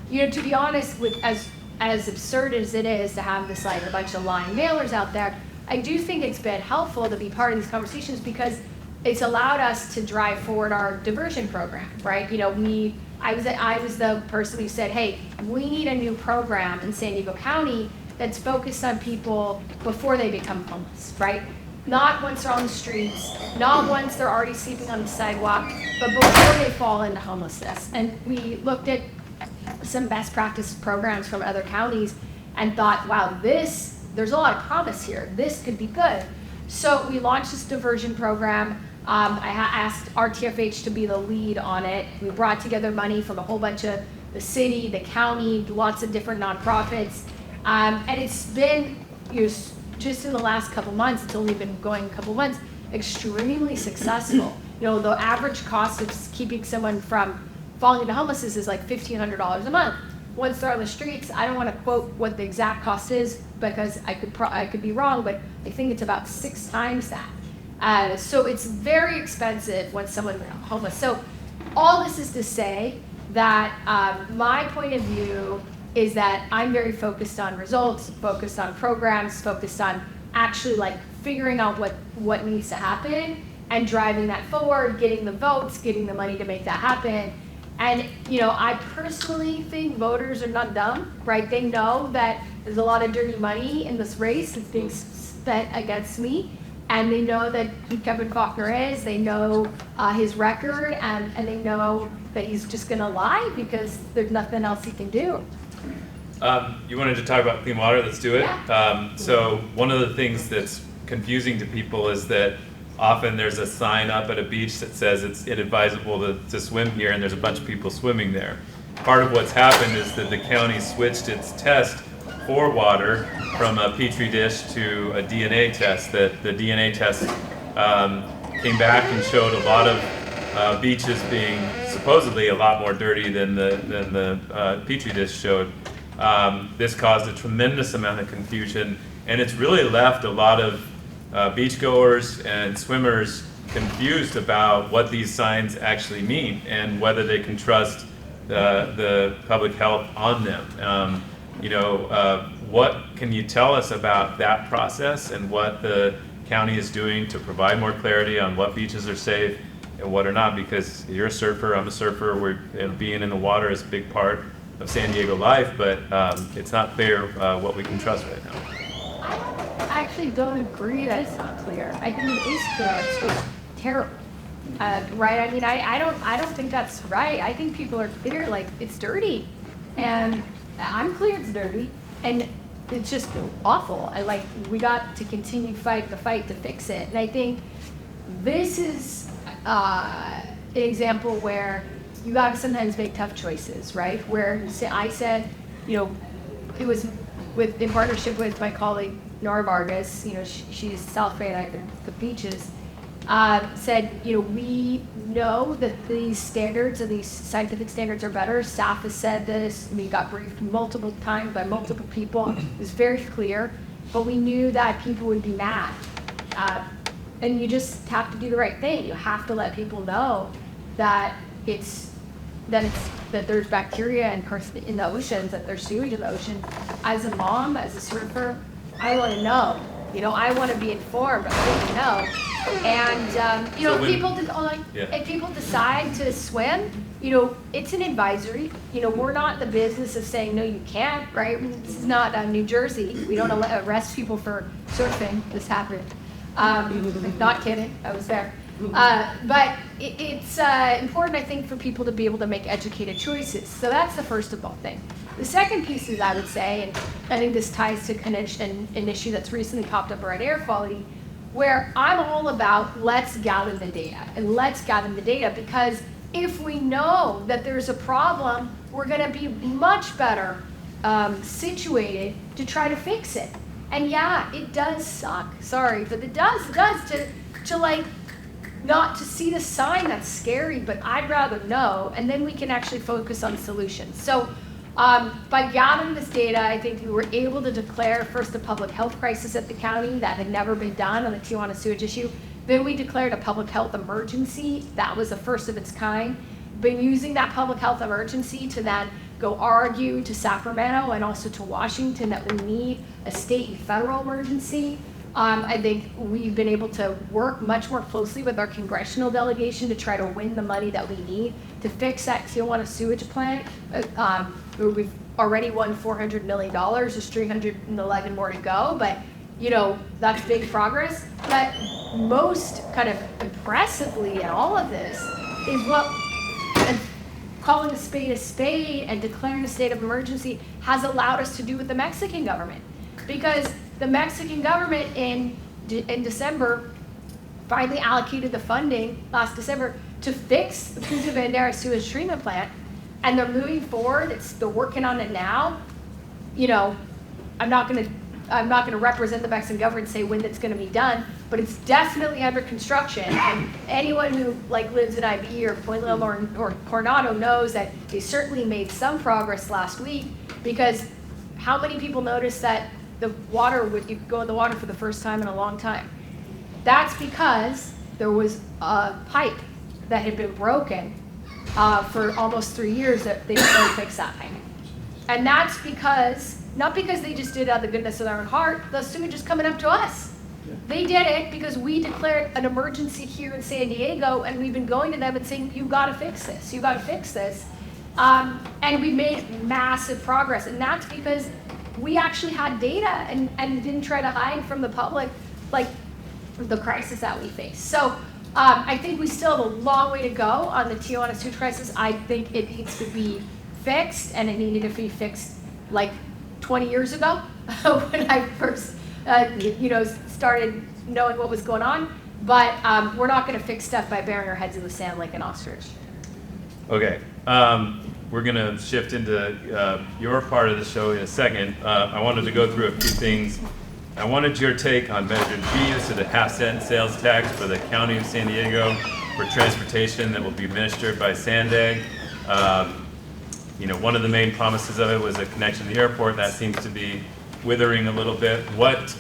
to be honest, with as absurd as it is to have this like a bunch of lying mailers out there, I do think it's been helpful to be part of these conversations because it's allowed us to drive forward our diversion program, right? I was the person who said, hey, we need a new program in San Diego County that's focused on people before they become homeless, right? Not once they're on the streets, not once they're already sleeping on the sidewalk, but before they fall into homelessness. And we looked at some best practice programs from other counties and thought, wow, there's a lot of promise here. This could be good. So we launched this diversion program. I asked RTFH to be the lead on it. We brought together money from a whole bunch of the city, the county, lots of different nonprofits. And it's been, just in the last couple months, it's only been going a couple months, extremely successful. The average cost of keeping someone from falling into homelessness is like $1,500 a month. Once they're on the streets, I don't want to quote what the exact cost is because I could be wrong, but I think it's about 6 times that. So it's very expensive when someone's homeless. So all this is to say that my point of view is that I'm very focused on results, focused on programs, focused on actually like figuring out what needs to happen and driving that forward, getting the votes, getting the money to make that happen. And, I personally think voters are not dumb, right? They know that there's a lot of dirty money in this race that's being spent against me. And they know that who Kevin Faulkner is, they know his record, and they know that he's just gonna lie because there's nothing else he can do. You wanted to talk about clean water, let's do it. Yeah. So one of the things that's confusing to people is that often there's a sign up at a beach that says it's inadvisable to swim here, and there's a bunch of people swimming there. Part of what's happened is that the county switched its test for water from a petri dish to a DNA test. That the DNA test came back and showed a lot of beaches being supposedly a lot more dirty than the petri dish showed. This caused a tremendous amount of confusion, and it's really left a lot of beachgoers and swimmers confused about what these signs actually mean and whether they can trust the public health on them. What can you tell us about that process and what the county is doing to provide more clarity on what beaches are safe and what are not? Because you're a surfer, I'm a surfer, being in the water is a big part of San Diego life, but it's not clear what we can trust right now. I actually don't agree that it's not clear. I think it is clear. It's terrible, right? I mean, I don't think that's right. I think people are clear, like it's dirty, and I'm clear it's dirty, and it's just awful. We got to continue fight the fight to fix it, and I think this is an example where you got to sometimes make tough choices, right? Where I said, it was in partnership with my colleague Nora Vargas, she's South Bay at the beaches, said, we know that these standards and these scientific standards are better. Staff has said this. We got briefed multiple times by multiple people. It was very clear, but we knew that people would be mad. And you just have to do the right thing. You have to let people know that that there's bacteria and in the oceans, that there's sewage in the ocean. As a mom, as a surfer, I want to know. I want to be informed. I want to know. And if people decide to swim, it's an advisory. We're not in the business of saying no, you can't. Right? This is not New Jersey. We don't arrest people for surfing. This happened. Not kidding. I was there. But it's important, I think, for people to be able to make educated choices. So that's the first of all thing. The second piece is, I would say, and I think this ties to an issue that's recently popped up around air quality, where I'm all about let's gather the data. And let's gather the data because if we know that there's a problem, we're going to be much better situated to try to fix it. And yeah, it does suck. Sorry, but it does to like not to see the sign. That's scary, but I'd rather know, and then we can actually focus on solutions. So by gathering this data, I think we were able to declare first a public health crisis at the county that had never been done on the Tijuana sewage issue. Then we declared a public health emergency. That was the first of its kind. Been using that public health emergency to then go argue to Sacramento and also to Washington that we need a state and federal emergency. I think we've been able to work much more closely with our congressional delegation to try to win the money that we need to fix that Tijuana sewage plant. We've already won $400 million, there's 311 more to go, but you know, that's big progress. But most kind of impressively in all of this is what calling a spade and declaring a state of emergency has allowed us to do with the Mexican government. Because the Mexican government in December finally allocated the funding last December to fix the Punta Bandera sewage treatment plant, and they're moving forward. They're working on it now. You know, I'm not gonna represent the Mexican government and say when it's gonna be done, but it's definitely under construction. And anyone who like lives in IB or Point Loma or Coronado knows that they certainly made some progress last week, because how many people noticed that the water you could go in the water for the first time in a long time? That's because there was a pipe that had been broken for almost 3 years that they didn't really fix that thing. And that's because, not because they just did it out of the goodness of their own heart, the sewage is coming up to us. They did it because we declared an emergency here in San Diego, and we've been going to them and saying, you gotta fix this, you gotta fix this. And we made massive progress, and that's because we actually had data and didn't try to hide from the public like the crisis that we face. So I think we still have a long way to go on the Tijuana sewage crisis. I think it needs to be fixed, and it needed to be fixed like 20 years ago when I first started knowing what was going on. But we're not going to fix stuff by burying our heads in the sand like an ostrich. Okay, we're gonna shift into your part of the show in a second. I wanted to go through a few things. I wanted your take on Measure G, so the half-cent sales tax for the County of San Diego for transportation that will be administered by Sandag. You know, one of the main promises of it was a connection to the airport. That seems to be withering a little bit. What's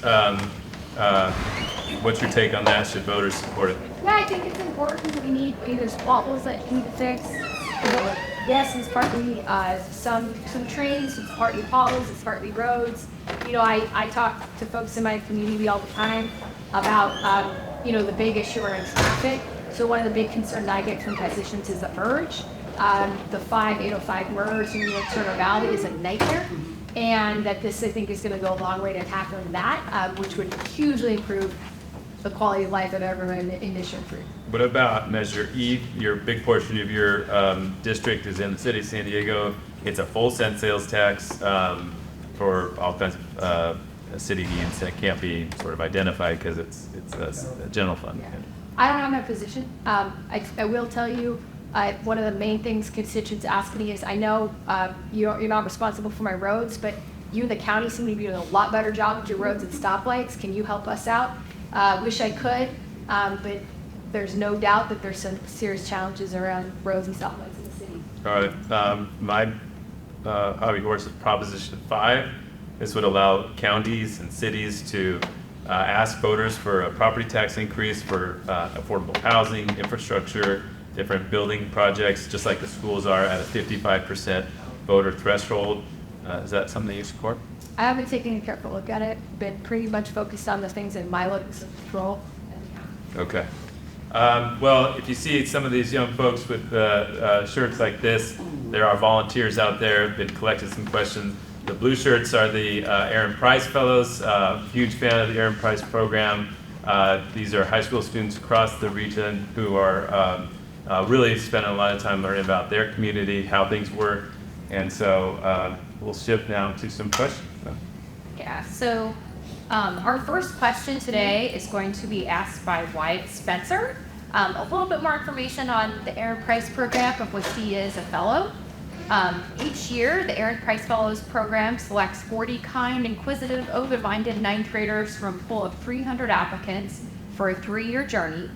your take on that? Should voters support it? Yeah, I think it's important. There's potholes that need to fix. Yes, it's partly some trains, it's partly potholes, it's partly roads. You know, I talk to folks in my community all the time about, the big issue around traffic. So one of the big concerns I get from physicians is the merge. The 5805 merge in the Turner Valley is a nightmare. And that this, I think, is going to go a long way to tackling that, which would hugely improve the quality of life of everyone in Mission 3. What about Measure E? Your big portion of your district is in the city of San Diego. It's a full cent sales tax for all kinds of city needs that can't be sort of identified because it's a general fund. Yeah. I don't have that position. I will tell you, one of the main things constituents ask me is, I know you're not responsible for my roads, but you and the county seem to be doing a lot better job with your roads and stoplights. Can you help us out? Wish I could, but there's no doubt that there's some serious challenges around roads and stoplights in the city. All right, my hobby horse is Proposition 5. This would allow counties and cities to ask voters for a property tax increase for affordable housing, infrastructure, different building projects, just like the schools are at a 55% voter threshold. Is that something you support? I haven't taken a careful look at it, been pretty much focused on the things in my locus of control. Okay. Well, if you see some of these young folks with shirts like this, there are volunteers out there, been collecting some questions. The blue shirts are the Aaron Price Fellows, huge fan of the Aaron Price program. These are high school students across the region who are really spending a lot of time learning about their community, how things work. And so we'll shift now to some questions. Yeah, so our first question today is going to be asked by Wyatt Spencer. A little bit more information on the Aaron Price program, of which he is a fellow. Each year, the Eric Price Fellows Program selects 40 kind, inquisitive, open-minded ninth graders from a pool of 300 applicants for a 3-year journey.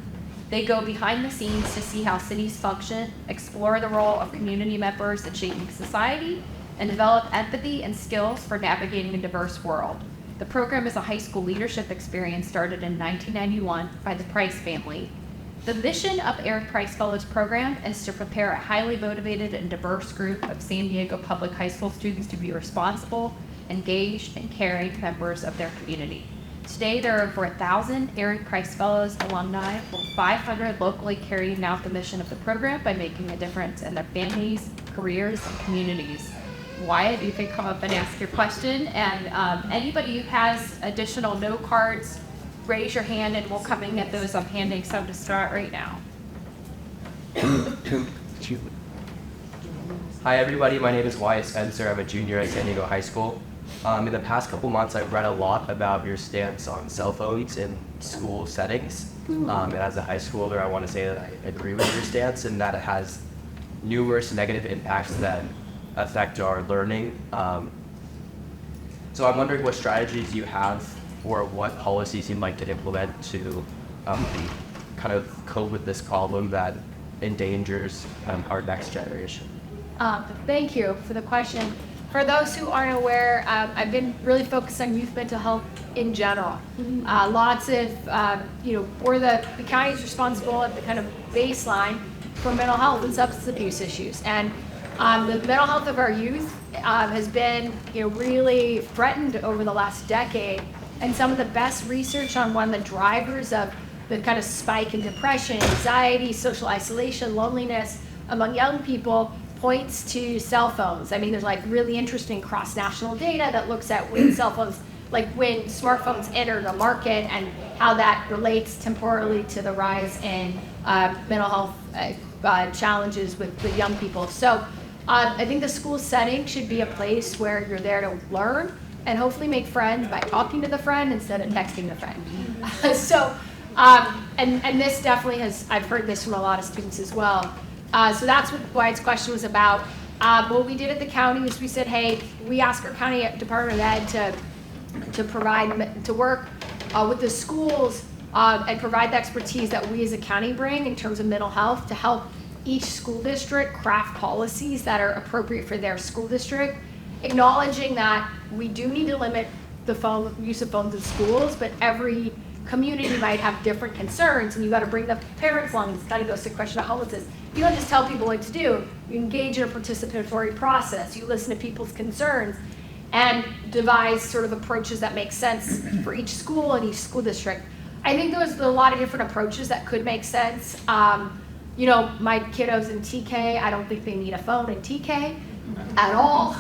They go behind the scenes to see how cities function, explore the role of community members in shaping society, and develop empathy and skills for navigating a diverse world. The program is a high school leadership experience started in 1991 by the Price family. The mission of Eric Price Fellows Program is to prepare a highly motivated and diverse group of San Diego public high school students to be responsible, engaged, and caring members of their community. Today, there are over 1,000 Eric Price Fellows alumni, with 500 locally carrying out the mission of the program by making a difference in their families, careers, and communities. Wyatt, you can come up and ask your question, and anybody who has additional note cards, raise your hand and we'll come and get those. I'm handing some to start right now. Hi everybody, my name is Wyatt Spencer. I'm a junior at San Diego High School. In the past couple months I've read a lot about your stance on cell phones in school settings. And as a high schooler, I want to say that I agree with your stance and that it has numerous negative impacts that affect our learning. So I'm wondering what strategies you have or what policies you'd like to implement to kind of cope with this problem that endangers our next generation. Thank you for the question. For those who aren't aware, I've been really focused on youth mental health in general. Lots of, we're the county is responsible at the kind of baseline for mental health and substance abuse issues. And the mental health of our youth has been, really threatened over the last decade. And some of the best research on one of the drivers of the kind of spike in depression, anxiety, social isolation, loneliness among young people points to cell phones. I mean, there's like really interesting cross-national data that looks at when cell phones, like when smartphones enter the market and how that relates temporally to the rise in mental health challenges with the young people. So I think the school setting should be a place where you're there to learn and hopefully make friends by talking to the friend instead of texting the friend. And this definitely I've heard this from a lot of students as well. So that's what Wyatt's question was about. What we did at the county is we said, hey, we asked our county Department of Ed to work with the schools and provide the expertise that we as a county bring in terms of mental health to help each school district craft policies that are appropriate for their school district, acknowledging that we do need to limit the use of phones in schools, but every community might have different concerns, and you got to bring the parents along. It's got to go to the question of homelessness. You don't just tell people what to do. You engage in a participatory process. You listen to people's concerns and devise sort of approaches that make sense for each school and each school district. I think there's a lot of different approaches that could make sense. My kiddos in TK, I don't think they need a phone in TK at all.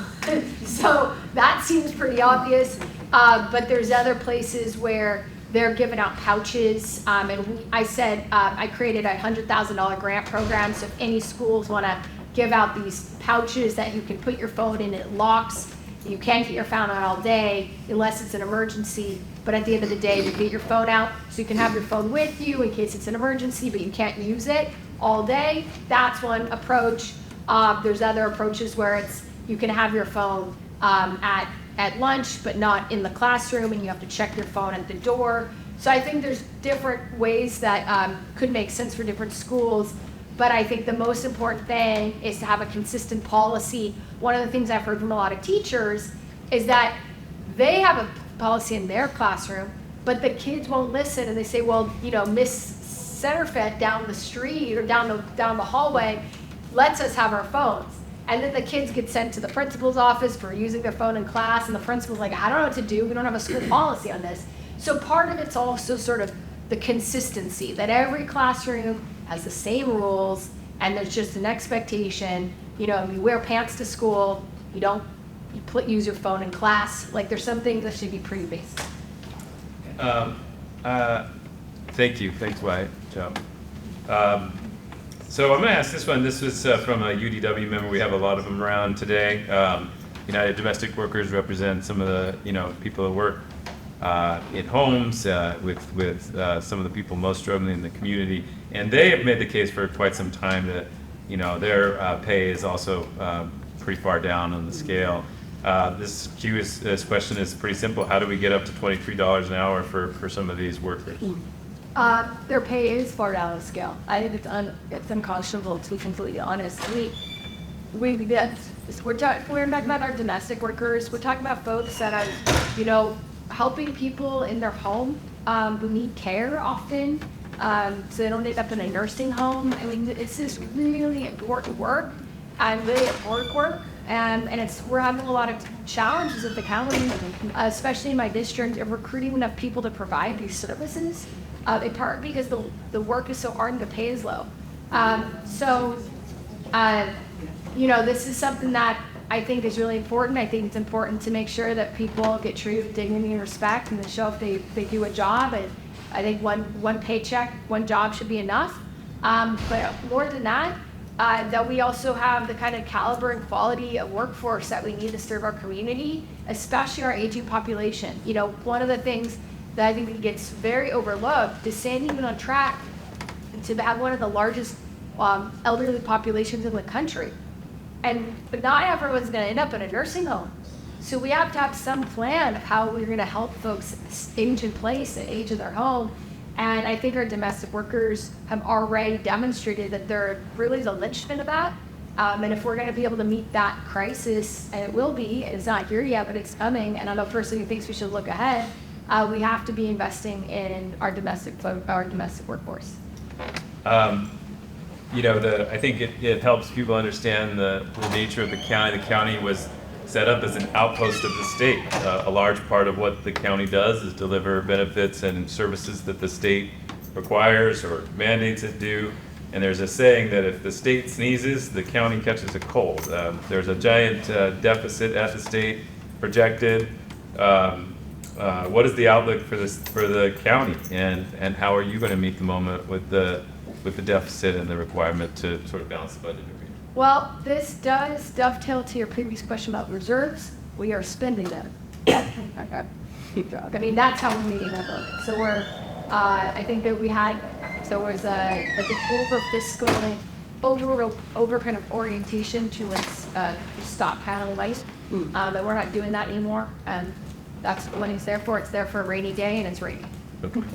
So that seems pretty obvious. But there's other places where they're giving out pouches. I created a $100,000 grant program. So if any schools want to give out these pouches that you can put your phone in, it locks. You can't get your phone out all day unless it's an emergency. But at the end of the day, you get your phone out so you can have your phone with you in case it's an emergency, but you can't use it all day. That's one approach. There's other approaches where you can have your phone at lunch, but not in the classroom, and you have to check your phone at the door. So I think there's different ways that could make sense for different schools, but I think the most important thing is to have a consistent policy. One of the things I've heard from a lot of teachers is that they have a policy in their classroom, but the kids won't listen, and they say, well, Miss Centerfit down the street or down the hallway lets us have our phones. And then the kids get sent to the principal's office for using their phone in class, and the principal's like, I don't know what to do. We don't have a school policy on this. So part of it's also sort of the consistency, that every classroom has the same rules, and there's just an expectation. You wear pants to school. You don't use your phone in class. Like, there's some things that should be pretty basic. Thank you. Thanks, Wyatt. Joe. So I'm going to ask this one. This was from a UDW member. We have a lot of them around today. United Domestic Workers represent some of the people who work in homes with some of the people most struggling in the community, and they have made the case for quite some time that their pay is also pretty far down on the scale. This question is pretty simple. How do we get up to $23 an hour for some of these workers? Their pay is far down the scale. I think it's unconscionable, to be completely honest. We're talking about our domestic workers. We're talking about folks that are, helping people in their home who need care often, so they don't end up in a nursing home. I mean, it's just really important work and really important work. And we're having a lot of challenges at the county, especially in my district, of recruiting enough people to provide these services. In part because the work is so hard and the pay is low. This is something that I think is really important. I think it's important to make sure that people get treated with dignity and respect and to show if they do a job. And I think one paycheck, one job should be enough. But more than that, that we also have the kind of caliber and quality of workforce that we need to serve our community, especially our aging population. One of the things that I think gets very overlooked is Sandy's been on track to have one of the largest elderly populations in the country. But not everyone's going to end up in a nursing home. So we have to have some plan of how we're going to help folks age in place and age in their home. And I think our domestic workers have already demonstrated that they're really the linchpin of that. And if we're going to be able to meet that crisis, and it will be, it's not here yet, but it's coming, and I'm a person who thinks we should look ahead, we have to be investing in our domestic workforce. I think it helps people understand the nature of the county. The county was set up as an outpost of the state. A large part of what the county does is deliver benefits and services that the state requires or mandates it do. And there's a saying that if the state sneezes, the county catches a cold. There's a giant deficit at the state projected. What is the outlook for the county, and how are you going to meet the moment with the deficit and the requirement to sort of balance the budget? Well, this does dovetail to your previous question about reserves. We are spending them. Okay. Keep track. I mean, that's how we're meeting that goal. So I think that there was a over fiscal, over kind of orientation to let's stop handling life. That we're not doing that anymore. And that's what it's there for. It's there for a rainy day, and it's raining. Okay.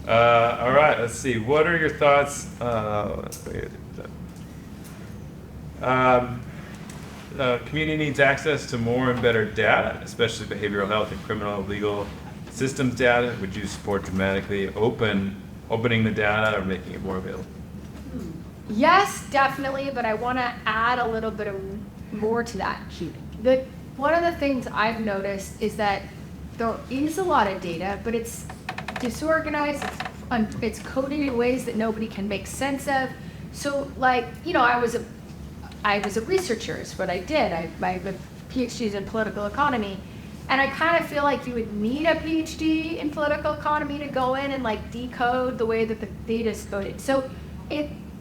All right, let's see. What are your thoughts? Community needs access to more and better data, especially behavioral health and criminal legal systems data. Would you support dramatically opening the data or making it more available? Yes, definitely, but I want to add a little bit more to that. One of the things I've noticed is that there is a lot of data, but it's disorganized, it's coded in ways that nobody can make sense of. So, I was a researcher, is what I did. I have a PhD in political economy, and I kind of feel like you would need a PhD in political economy to go in and decode the way that the data is coded. So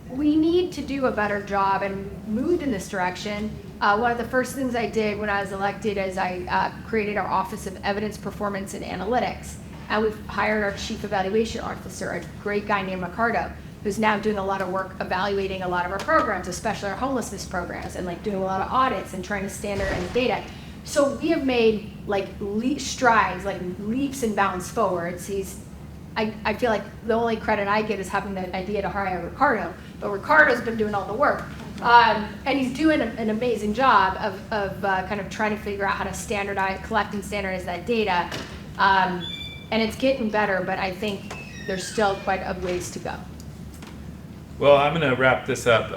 we need to do a better job and moved in this direction. One of the first things I did when I was elected is I created our Office of Evidence, Performance, and Analytics. And we've hired our Chief Evaluation Officer, a great guy named Ricardo, who's now doing a lot of work evaluating a lot of our programs, especially our homelessness programs, and doing a lot of audits and trying to standardize data. So we have made strides, leaps and bounds forwards. I feel like the only credit I get is having the idea to hire Ricardo, but Ricardo's been doing all the work. And he's doing an amazing job of kind of trying to figure out how to collect and standardize that data. And it's getting better, but I think there's still quite a ways to go. Well, I'm going to wrap this up.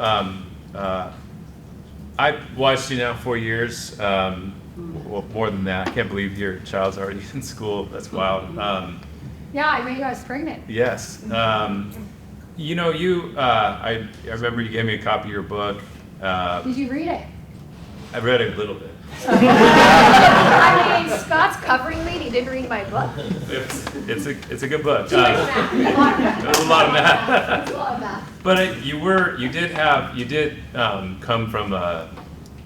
I've watched you now 4 years, well, more than that. I can't believe your child's already in school. That's wild. Yeah, I made I was pregnant. Yes. I remember you gave me a copy of your book. Did you read it? I read it a little bit. I mean, Scott's covering me and he didn't read my book. It's a good book. Too much math. There's a lot of math. There's a lot of math. But you did come from a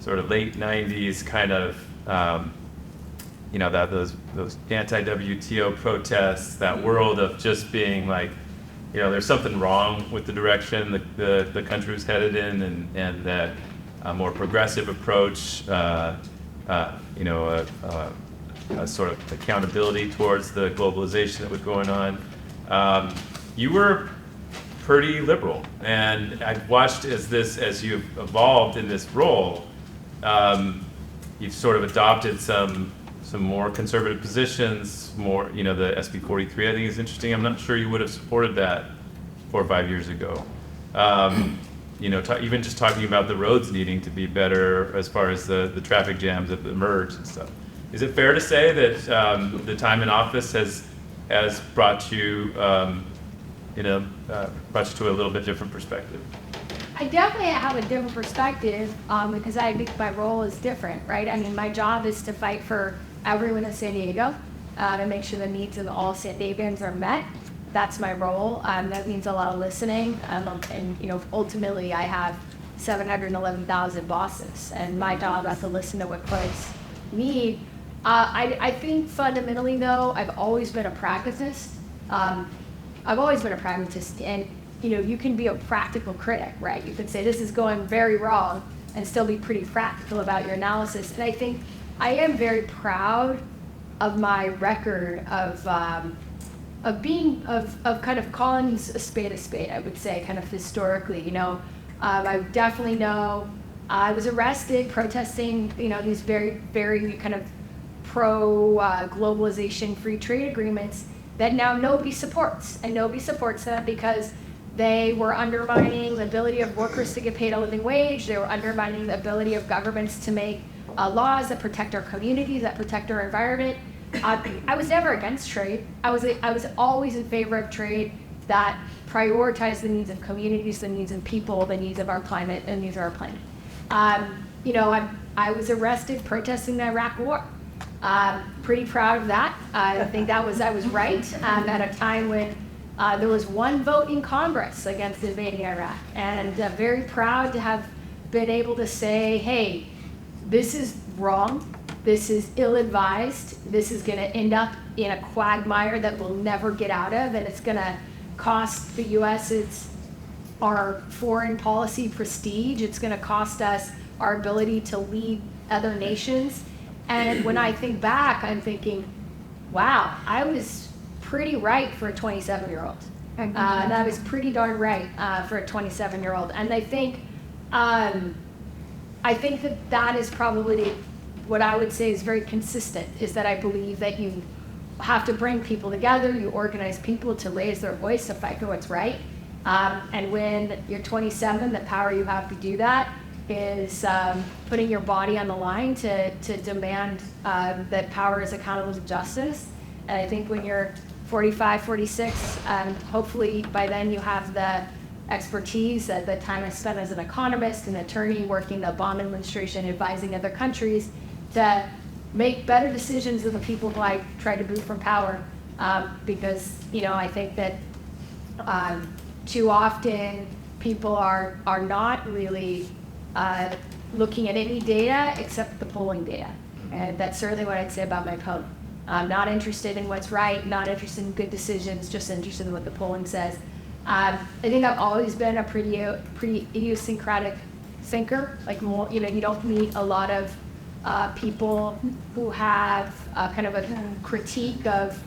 sort of late '90s kind of those anti-WTO protests, that world of just being there's something wrong with the direction the country was headed in, and that a more progressive approach, you know, a sort of accountability towards the globalization that was going on. You were pretty liberal, and I've watched as you've evolved in this role, you've sort of adopted some more conservative positions, more, you know, the SB 43 I think is interesting. I'm not sure you would have supported that 4 or 5 years ago. You know, even just talking about the roads needing to be better as far as the traffic jams that emerge and stuff. Is it fair to say that the time in office has brought you, you know, brought you to a little bit different perspective? I definitely have a different perspective because I think my role is different, right? I mean, my job is to fight for everyone in San Diego to make sure the needs of all San Diegans are met. That's my role. That means a lot of listening, and you know, ultimately, I have 711,000 bosses, and my job is to listen to what folks need. I think fundamentally, though, I've always been a pragmatist. And you know, you can be a practical critic, right? You can say this is going very wrong, and still be pretty practical about your analysis. And I think I am very proud of my record of kind of calling a spade, I would say, kind of historically. You know, I definitely know I was arrested protesting, you know, these very, very kind of pro-globalization free trade agreements that now nobody supports. And nobody supports them because they were undermining the ability of workers to get paid a living wage. They were undermining the ability of governments to make laws that protect our communities, that protect our environment. I was never against trade. I was always in favor of trade that prioritized the needs of communities, the needs of people, the needs of our climate, and the needs of our planet. You know, I was arrested protesting the Iraq War. Pretty proud of that. I think I was right at a time when there was one vote in Congress against invading Iraq, and very proud to have been able to say, hey, this is wrong. This is ill-advised. This is going to end up in a quagmire that we'll never get out of, and it's going to cost the U.S. our foreign policy prestige. It's going to cost us our ability to lead other nations. And when I think back, I'm thinking, wow, I was pretty right for a 27-year-old. And I was pretty darn right for a 27-year-old. And I think that is probably what I would say is very consistent, is that I believe that you have to bring people together, you organize people to raise their voice to fight for what's right. And when you're 27, the power you have to do that is putting your body on the line to demand that power is accountable to justice. And I think when you're 45, 46, hopefully by then you have the expertise, the time I spent as an economist, an attorney, working the Obama administration, advising other countries to make better decisions than the people who I tried to boot from power. Because, you know, I think that too often people are not really looking at any data except the polling data. And that's certainly what I'd say about my opponent. I'm not interested in what's right, not interested in good decisions, just interested in what the polling says. I think I've always been a pretty idiosyncratic thinker. Like, more, you know, you don't meet a lot of people who have kind of a critique of,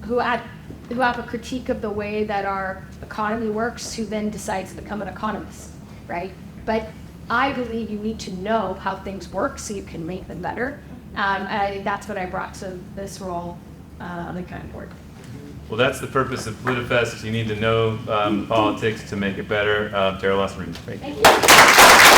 who have a critique of the way that our economy works, who then decides to become an economist, right? But I believe you need to know how things work so you can make them better. And I think that's what I brought to this role on the county board. Well, that's the purpose of Politifest. You need to know politics to make it better. Terra Lawson-Remer, thank you. Thank you.